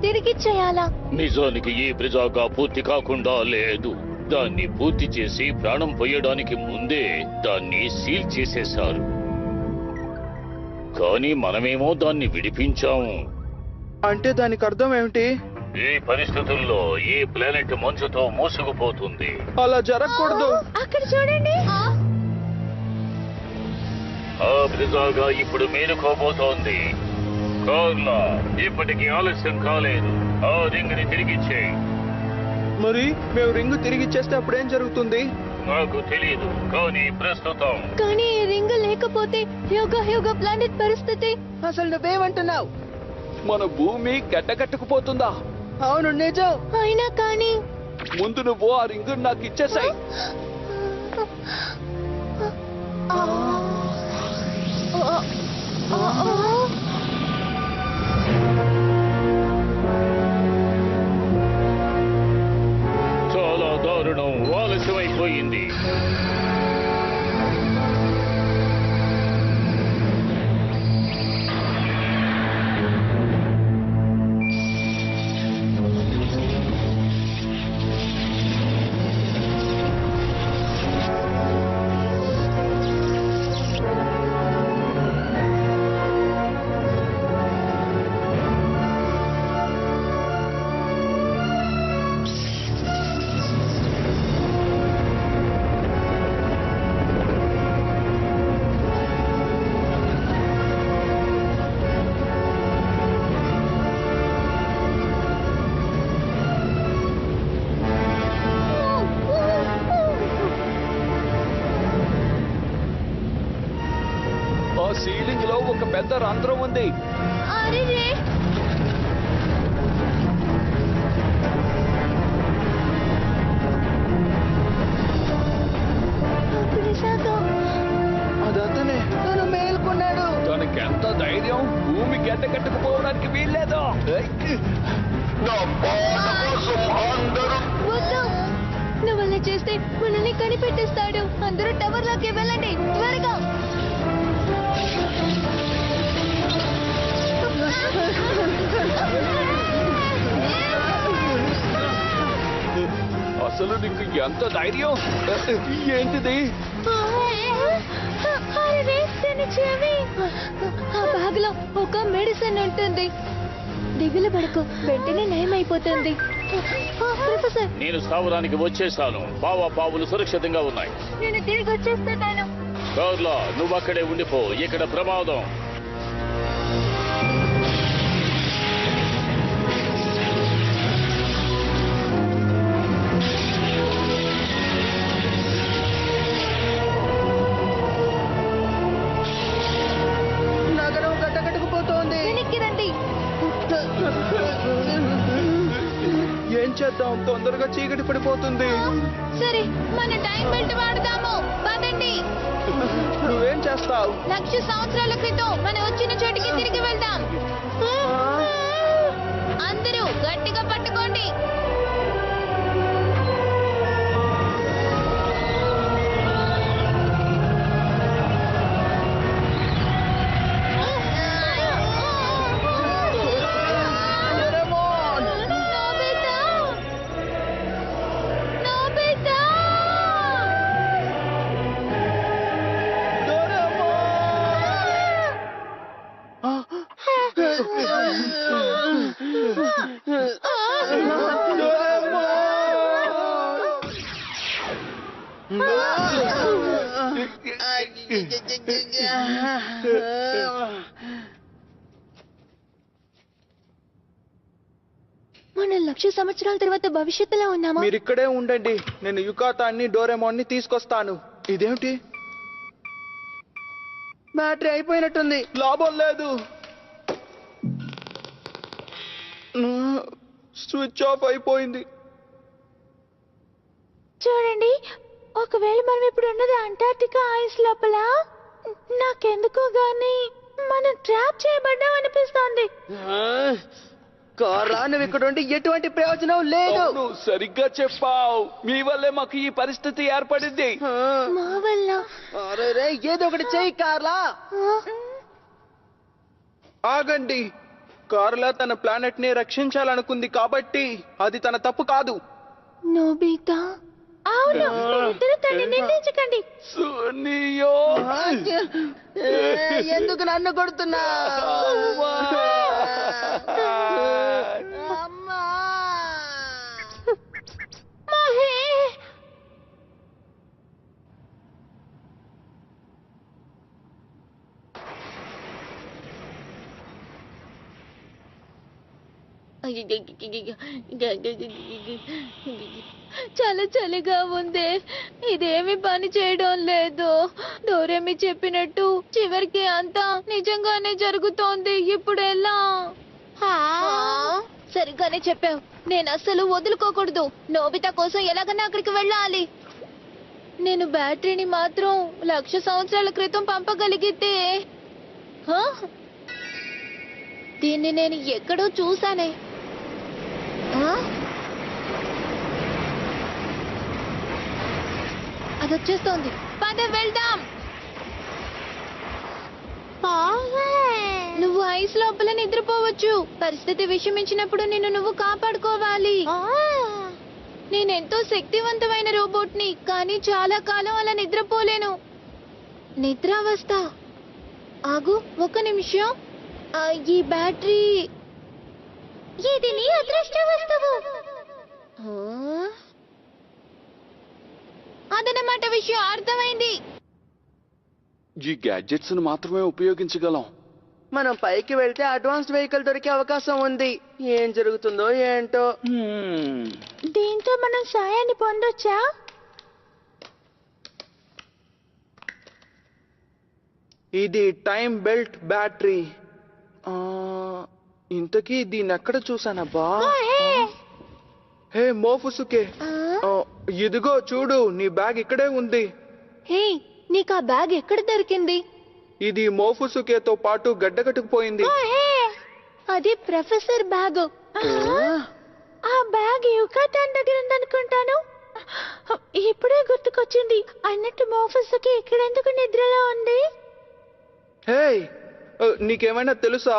తిరిగి చేయాలా? నిజానికి ఈ బ్రిజాగా పూర్తి కాకుండా లేదు. దాన్ని పూర్తి చేసి ప్రాణం పోయడానికి ముందే దాన్ని సీల్ చేసేశారు. కానీ మనమేమో దాన్ని విడిపించాము. అంటే దానికి అర్థం ఏమిటి? ఈ పరిస్థితుల్లో ఈ ప్లానెట్ మంచుతో మూసుకుపోతుంది. అలా జరగకూడదు. అక్కడ చూడండి. ఆ బ్రిజాగా ఇప్పుడు మేలుకోబోతోంది. కార్లా, ఇప్పటికి ఆలస్యం కాలేదు. ఆ రింగ్ ని తిరిగిచ్చేయి. మరి మేము రింగు తిరిగి ఇచ్చేస్తే అప్పుడేం జరుగుతుంది? నాకు తెలియదు, కానీ ప్రస్తుతం కానీ ఈ రింగ్ లేకపోతే యోగా ప్లానెట్ పరిస్థితి. అసలు నువ్వేమంటున్నావు? మన భూమి గడ్డకట్టుకుపోతుందా? అవును, నిజం. అయినా కానీ ముందు నువ్వు ఆ రింగు నాకు ఇచ్చేసాయి. చాలా దారుణం, ఆలస్యమైపోయింది. ఒక పెద్ద రంధ్రం ఉంది. అరే అదతనే తను మేల్కొన్నాడు. తనకి ఎంత ధైర్యం! భూమి గడ్డ కట్టుకుపోవడానికి వీల్లేదు. వద్దు, నువ్వు అలా చేస్తే మనల్ని కనిపెట్టేస్తాడు. అందరూ టవర్ లోకి వెళ్ళండి త్వరగా. అసలు నీకు ఎంత ధైర్యం! ఏంటిది? అరే, తన చెవి. ఆ బ్యాగ్ లో ఒక మెడిసిన్ ఉంటుంది. దిగులు పడకు, వెంటనే నయమైపోతుంది. ప్రొఫెసర్, నేను స్థావరానికి వచ్చేసాను. పావులు సురక్షితంగా ఉన్నాయి. నేను తిరిగి వచ్చేస్తున్నాను. కార్లా, నువ్వు అక్కడే ఉండిపో. ఇక్కడ ప్రమాదం. నగరం గడ్డకట్టుకుపోతోంది. వెనక్కి రండి. ఏం చేద్దాం? తొందరగా చీకటి పడిపోతుంది. సరే, మన టైం బెల్ట్ వాడదాము. పదండి. నువ్వేం చేస్తావు? 1,00,000 సంవత్సరాల క్రితం మనం వచ్చిన చోటికి తిరిగి వెళ్దాం. అందరూ గట్టిగా పట్టుకోండి. నోబితా! నోబితా! మనం 1,00,000 సంవత్సరాల తర్వాత భవిష్యత్తులో ఉన్నామా? మీరు ఇక్కడే ఉండండి. నేను యుకాతాన్ని డోరేమోన్ని తీసుకొస్తాను. ఇదేమిటి? బ్యాటరీ అయిపోయినట్టుంది. లాభం లేదు. స్విచ్ ఆఫ్ అయిపోయింది. చూడండి, ఒకవేళ మనం ఇప్పుడు ఉన్నది అంటార్టికా ఐస్ లోపల, నాకెందుకో గాని మనం ట్రాప్ చేయబడ్డాం అనిపిస్తోంది. కార్లా, నువ్వు ఇక్కడ ఉండి ఎటువంటి ప్రయోజనం లేదు. అవును, సరిగ్గా చెప్పావు. మీ వల్లే మాకు ఈ పరిస్థితి ఏర్పడింది. మా వల్ల. అరే, ఏదో ఒకటి చెయ్యి కార్లా. ఆగండి. కార్లా తన ప్లానెట్ ని రక్షించాలనుకుంది కాబట్టి అది తన తప్పు కాదు. నోబితా, అవును, మీరిద్దరూ తన్ని నిందించకండి. సునియో! ఎందుకు నన్ను కొడుతున్నా? అమ్మా! మహే! చాలా చలిగా ఉంది. ఇదేమి పని చేయడం లేదు. డోరేమి చెప్పినట్టు చివరికి అంతా నిజంగానే జరుగుతోంది. ఇప్పుడు ఎలా? సరిగ్గానే చెప్పావు. నేను అస్సలు వదులుకోకూడదు. నోబితా కోసం ఎలాగైనా అక్కడికి వెళ్ళాలి. నేను బ్యాటరీని మాత్రం 1,00,000 సంవత్సరాల క్రితం పంపగలిగితే. హా? దీన్ని నేను ఎక్కడో చూసానే. అది వచ్చేస్తోంది. పద వెళ్దాం. నువ్వు ఐస్ లోపల నిద్రపోవచ్చు. పరిస్థితి విషమించినప్పుడు నిన్ను నువ్వు కాపాడుకోవాలి. నేనెంతో శక్తివంతమైన రోబోట్ని, కానీ చాలా కాలం అలా నిద్రపోలేను. నిద్రావస్థ. ఆగు, ఒక్క నిమిషం. ఈ బ్యాటరీ, ఇది నీ అదృష్ట వస్తువు. అదనమాట విషయం. అర్థమైంది. ఈ గ్యాడ్జెట్స్ ను మాత్రమే ఉపయోగించగలం. మనం పైకి వెళ్తే అడ్వాన్స్డ్ వెహికల్ దొరికే అవకాశం ఉంది. ఏం జరుగుతుందో ఏంటో. దీంతో మనం సాయాన్ని పొందొచ్చా? ఇది టైం బెల్ట్ బ్యాటరీ. ఇంతకీ దీన్ని ఎక్కడ చూసానబ్బా? హే మోఫుసుకే, ఇదిగో చూడు, నీ బ్యాగ్ ఇక్కడే ఉంది. హే, నీకు ఆ బ్యాగ్ ఎక్కడ దొరికింది? ఇది మోఫుసుకేతో పాటు గడ్డకట్టుకుపోయింది. అది ప్రొఫెసర్ బ్యాగ్. ఆ బ్యాగ్ యుకాతాన్ దగ్గర ఉందనుకుంటాను. ఇప్పుడే గుర్తుకొచ్చింది. అన్నట్టు మోఫసుకి ఇక్కడెందుకు నిద్రలో ఉంది? హే, నీకేమైనా తెలుసా?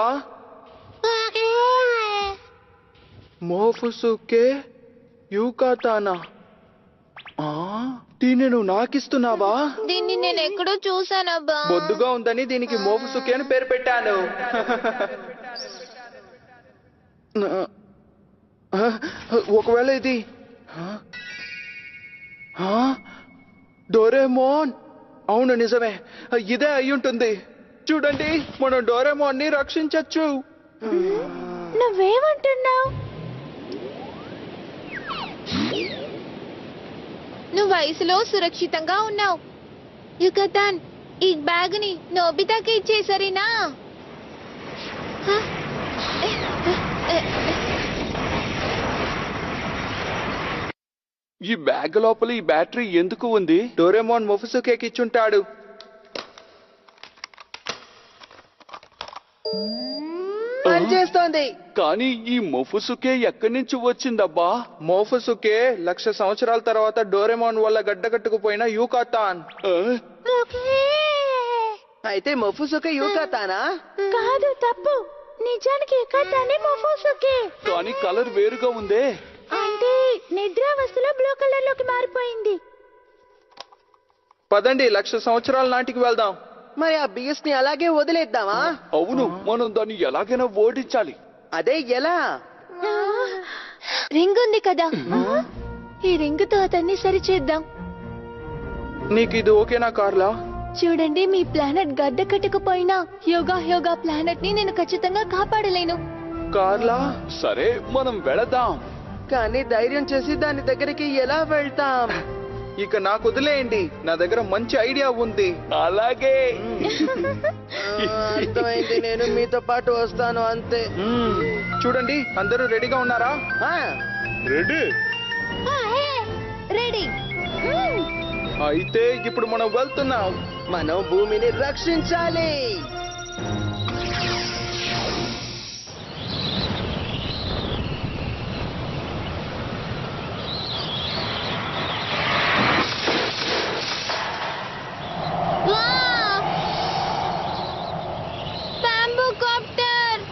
మోఫుసుకే యుకాతానా? దీన్ని నువ్వు నాకిస్తున్నావా? దీన్ని నేను ఎక్కడో చూసానబ్బా. బొద్దుగా ఉందని దీనికి మోఫుసుకే అని పేరు పెట్టాను. ఒకవేళ ఇది డోరేమోన్? అవును, నిజమే, ఇదే అయ్యుంటుంది. చూడండి, మనం డోరేమోన్ ని రక్షించచ్చు. నువ్వేమంటున్నావు? నువ్వు వయసులో సురక్షితంగా ఉన్నావు. యుకతాన్, ఈ బ్యాగ్ ని నోబితాకి ఇచ్చేసరినా? ఈ బ్యాగ్ లోపల ఈ బ్యాటరీ ఎందుకు ఉంది? డోరేమోన్ మొఫుసుకేకి ఇచ్చుంటాడు. పనిచేస్తోంది. కానీ ఈ మొఫుసుకే ఎక్కడి నుంచి వచ్చిందబ్బా? మోఫుసుకే 1,00,000 సంవత్సరాల తర్వాత డోరేమోన్ వల్ల గడ్డకట్టుకుపోయిన యూకాతాన్. అయితే మొఫుసుకే యుకాతానా? కాదు, తప్పు. నిజానికి యుకాతానే మోఫసుకి. కానీ కలర్ వేరుగా ఉందే. అంటే నిద్రావస్థలో బ్లూ కలర్ లోకి మారిపోయింది. పదండి, 1,00,000 సంవత్సరాల నాటికి వెళ్దాం. మరి ఆ బిఎస్ ని అలాగే వదిలేద్దామా? అవును, మనం దాన్ని ఎలాగైనా ఓడించాలి. అదే ఎలా? రింగ్ ఉంది కదా, ఈ రింగ్ తో అతన్ని సరిచేద్దాం. నీకు ఇది ఓకేనా కార్లా? చూడండి, మీ ప్లానెట్ గడ్డ కట్టుకుపోయినా యోగా ప్లానెట్ ని నేను ఖచ్చితంగా కాపాడలేను. కార్లా, సరే, మనం వెళదాం. కానీ ధైర్యం చేసి దాని దగ్గరికి ఎలా వెళ్తాం? ఇక నాకు వదిలేయండి, నా దగ్గర మంచి ఐడియా ఉంది. అలాగే. అర్థమైంది, నేను మీతో పాటు వస్తాను అంతే. చూడండి, అందరూ రెడీగా ఉన్నారా? రెడీ. రెడీ. అయితే ఇప్పుడు మనం వెళ్తున్నాం. మనం భూమిని రక్షించాలి. Bamboo copter.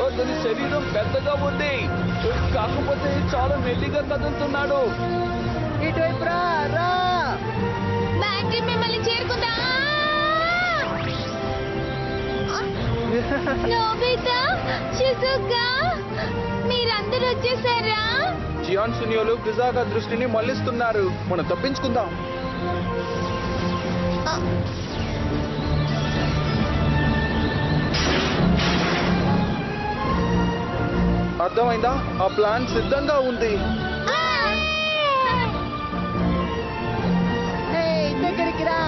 అతని శరీరం పెద్దగా ఉంది, కాకపోతే చాలా మెల్లిగా కదులుతున్నాడు. ఇటువైపు రా. బ్యాటరీ మిమ్మల్ని చేరుకుందా? నోబితా, షిజుకా, మీరందరూ వచ్చేసారా? జియాన్ సునియోలు బ్రిజాగా దృష్టిని మళ్లిస్తున్నారు. మనం తప్పించుకుందాం. అర్థమైందా? ఆ ప్లాన్ సిద్ధంగా ఉంది. దగ్గరికి రా.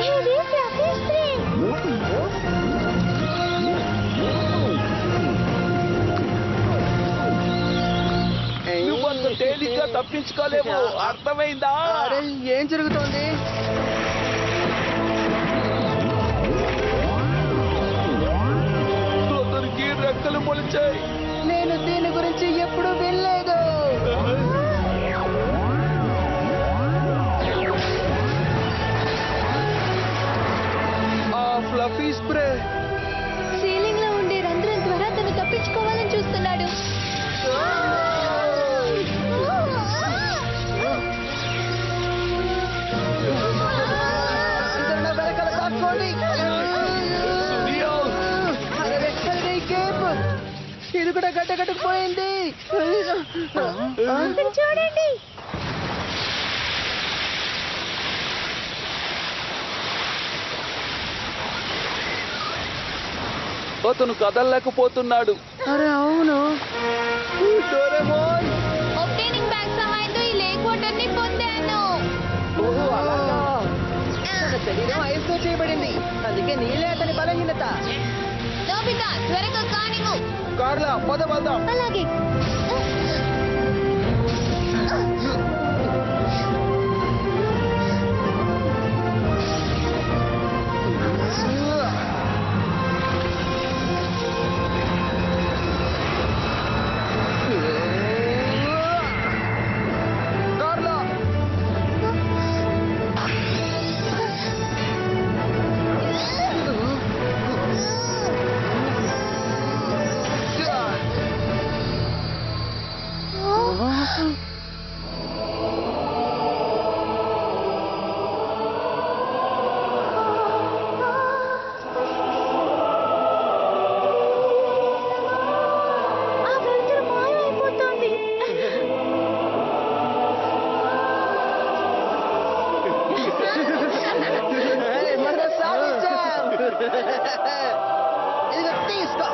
ఇది ప్రొఫెసర్. నువ్వంత తేలిగ్గా తప్పించుకోలేవు, అర్థమైందా? అరే, ఏం జరుగుతోంది? అతనికి రెక్కలు మొలిచాయి. నేను దీని గురించి ఎప్పుడు వినలేదు. ఆ ఫ్లఫీ స్ప్రే. సీలింగ్ లో ఉండే రంధ్రం ద్వారా తను తప్పించుకోవాలని చూస్తున్నాడు. ఒకసారి చూడండి. అతను కదలలేకపోతున్నాడు. అరే అవును. డోరేమోన్ ఒప్టైనింగ్ బ్యాగ్ సహాయంతో ఈ లేక్ వాటర్ ని పొందాను. ఓహో అలాగా. తన శరీరం ఐస్తో చేయబడింది, అందుకే నీళ్ళే అతని బలహీనత. నోబితా త్వరగా కానివ్వు. కార్లా పద పదాం. అలాగే. కార్లా ఆ వెలుతురు మాయమైపోతోంది. మనం సాధించాం. ఇదిగో తీసుకో.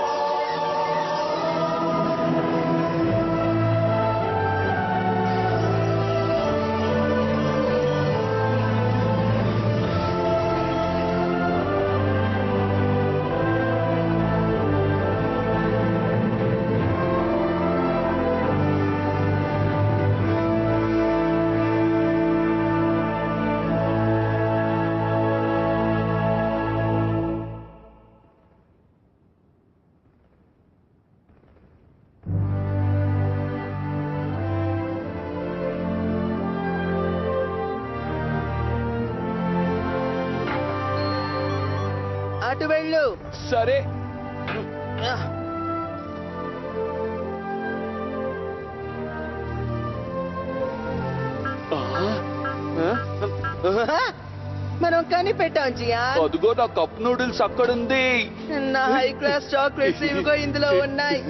అటు వెళ్ళు. సరే. మనం కనిపెట్టాం జియాన్. అదిగో నా కప్ నూడిల్స్ అక్కడుంది. నా హై క్లాస్ చాక్లెట్స్ ఇవిగో ఇందులో ఉన్నాయి.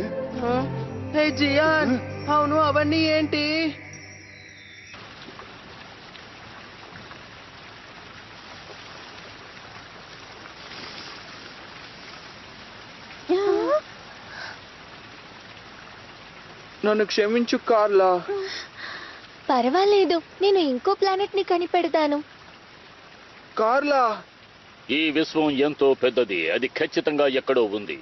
హే జియాన్, అవును అవన్నీ ఏంటి? నన్ను క్షమించు కార్లా. పర్వాలేదు, నేను ఇంకో ప్లానెట్ ని కనిపెడతాను. కార్లా ఈ విశ్వం ఎంతో పెద్దది, అది ఖచ్చితంగా ఎక్కడో ఉంది.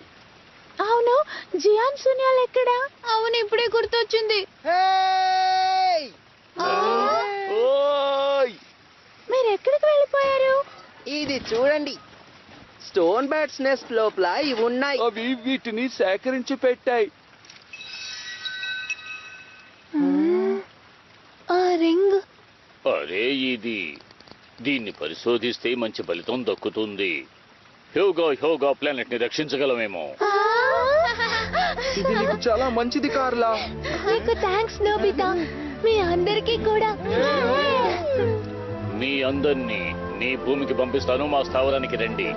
అవును, జియాన్ శూన్యాలు ఎక్కడా? అవును, ఇప్పుడే గుర్తొచ్చింది. హేయ్! ఓయ్! మీరు ఎక్కడికి వెళ్ళిపోయారు? ఇది చూడండి, స్టోన్ బ్యాట్స్ నెస్ట్ లోపల ఇవి ఉన్నాయి. అవి వీటిని సేకరించి పెట్టాయి. ఆ రింగ్. అరే దీన్ని పరిశోధిస్తే మంచి ఫలితం దక్కుతుంది. హ్యోగా ప్లానెట్ ని రక్షించగలమేమో. ఇది నీకు చాలా మంచిది కార్లా. నీకు థ్యాంక్స్ నోబితా. మీ అందరికీ కూడా. మీ అందరినీ నీ భూమికి పంపిస్తాను, మా స్థావరానికి రండి.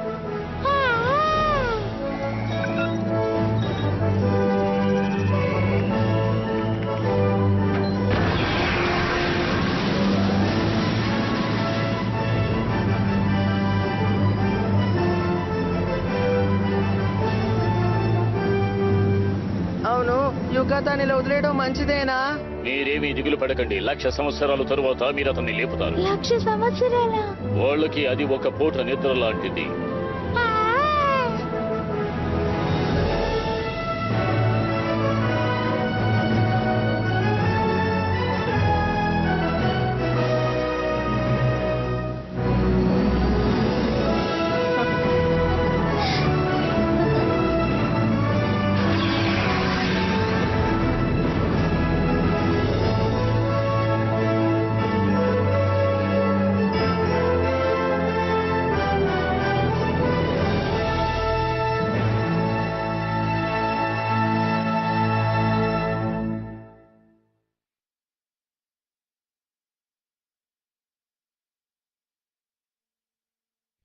అవును, యుగాతాన్ని వదిలేయడం మంచిదేనా? మీరేమీ దిగులు పడకండి. 1,00,000 సంవత్సరాల తరువాత మీరు అతన్ని లేపుతారు. 1,00,000 సంవత్సరాల? వాళ్ళకి అది ఒక పూట నిద్ర లాంటిది.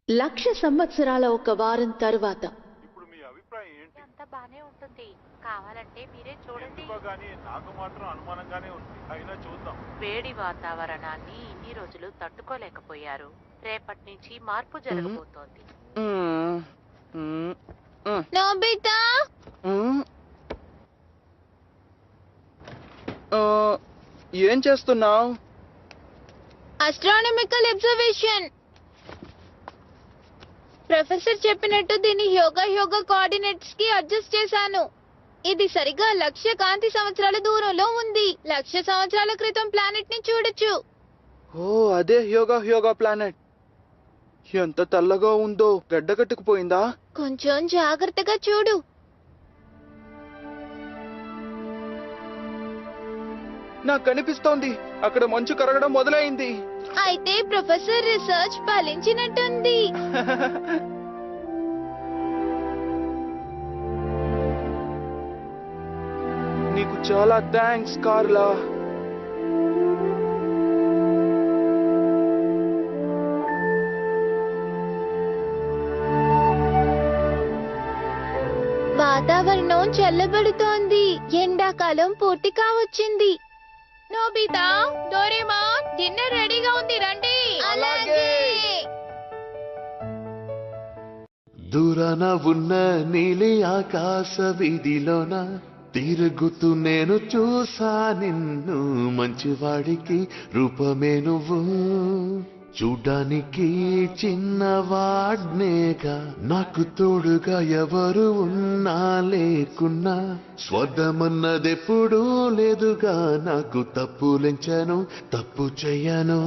లక్ష సంవత్సరాల ఒక వారం తరువాత ఇప్పుడు మీ అభిప్రాయం ఏంటి? అంతా బానే ఉంటుంది. కావాలంటే మీరే చూడండి. ఎందుకో గానీ నాకు మాత్రం అనుమానంగానే ఉంది. అయినా చూద్దాం. వేడి వాతావరణాన్ని ఇన్ని రోజులు తట్టుకోలేకపోయారు. రేపటి నుంచి మార్పు జరగబోతోంది. నోబితా ఏం చేస్తున్నావు? అస్ట్రానమికల్ అబ్జర్వేషన్. ప్రొఫెసర్ చెప్పినట్టు దీన్ని యోగా కోఆర్డినేట్స్ కి అడ్జస్ట్ చేశాను. ఇది సరిగా 1,00,000 కాంతి సంవత్సరాల దూరంలో ఉంది. 1,00,000 సంవత్సరాల క్రితం ప్లానెట్ ని చూడొచ్చు. ఓ అదే యోగా ప్లానెట్. ఎంత తెల్లగా ఉందో. గడ్డకట్టుకుపోయిందా? కొంచెం జాగ్రత్తగా చూడు. నాకు కనిపిస్తోంది. అక్కడ మంచు కరగడం మొదలైంది. అయితే ప్రొఫెసర్ రీసెర్చ్ ఫలించినట్టుంది. నీకు చాలా థ్యాంక్స్ కార్లా. వాతావరణం చల్లబడుతోంది. ఎండాకాలం పూర్తి కావచ్చింది. నోబితా, డోరేమాన్, డిన్నర్ రెడీగా ఉంది, రండి. అలాగే. దూరాన ఉన్న నీలి ఆకాశ వీధిలోన తిరుగుతూ నేను చూసా నిన్ను. మంచివాడికి రూపమే నువ్వు, చూడ్డానికి చిన్నవాడ్నేగా. నాకు తోడుగా ఎవరు ఉన్నా లేకున్నా స్వర్గమన్నదెప్పుడూ లేదుగా. నాకు తప్పులెంచను, తప్పు చెయ్యను.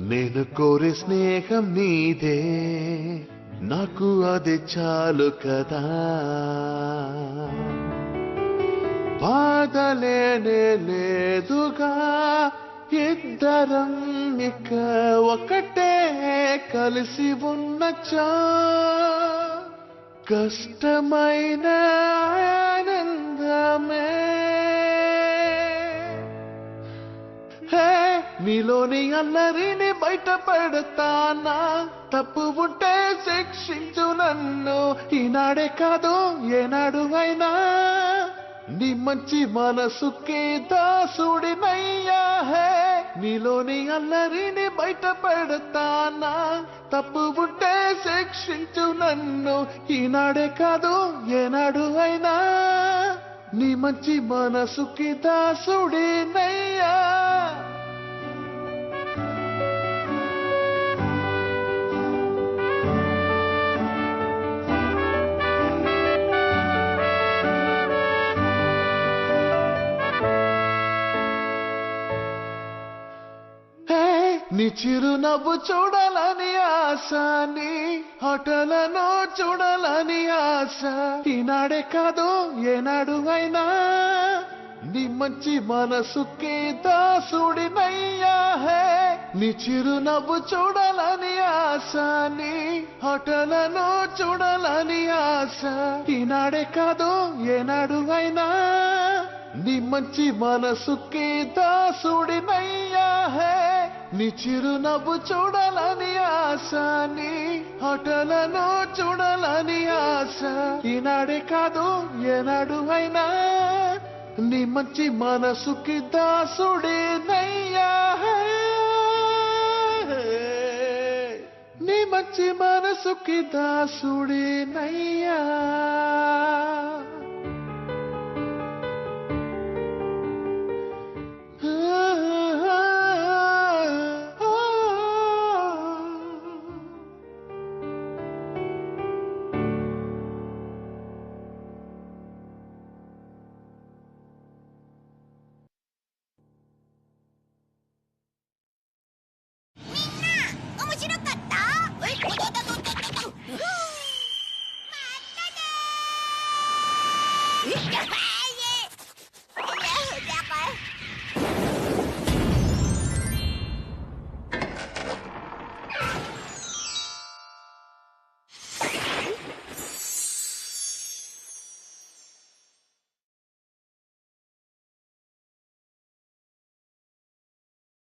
నేను కోరే స్నేహం నీదే, నాకు అది చాలు కదా. బాధలేనే లేదుగా, ఇద్దరం ఇక ఒకటే కలిసి ఉన్నచా. కష్టమైన ఆనందమే నీలోని అల్లరిని బయట పెడతానా. తప్పు ఉంటే శిక్షించు నన్ను. ఈనాడే కాదు ఏనాడు అయినా నీ మంచి మనసుకి దాసుడినయ్యా. నీలోని అల్లరిని బయట పెడతానా. తప్పు ఉంటే శిక్షించు నన్ను. ఈనాడే కాదు ఏనాడు అయినా నీ మంచి మనసుకి దాసుడినయ్యా. నీ చిరునవ్వు చూడాలని ఆశ, నీ హోటలను చూడాలని ఆశ. ఈనాడే కాదు ఏనాడు అయినా నీ మంచి మనసుకి దాసుడినయ్యా. నీ చిరునవ్వు చూడాలని ఆశ, నీ హోటలను చూడాలని ఆశ. ఈనాడే కాదు ఏనాడు అయినా నీ మంచి మనసుకి దాసుడినయ్యా. నీ చిరునవ్వు చూడాలని ఆశ, నీ హోటలను చూడాలని ఆశ. ఈనాడే కాదు ఏనాడు అయినా నీ మంచి మనసుకి దాసుడినయ్యా. నీ మంచి మనసుకి దాసుడినయ్యా.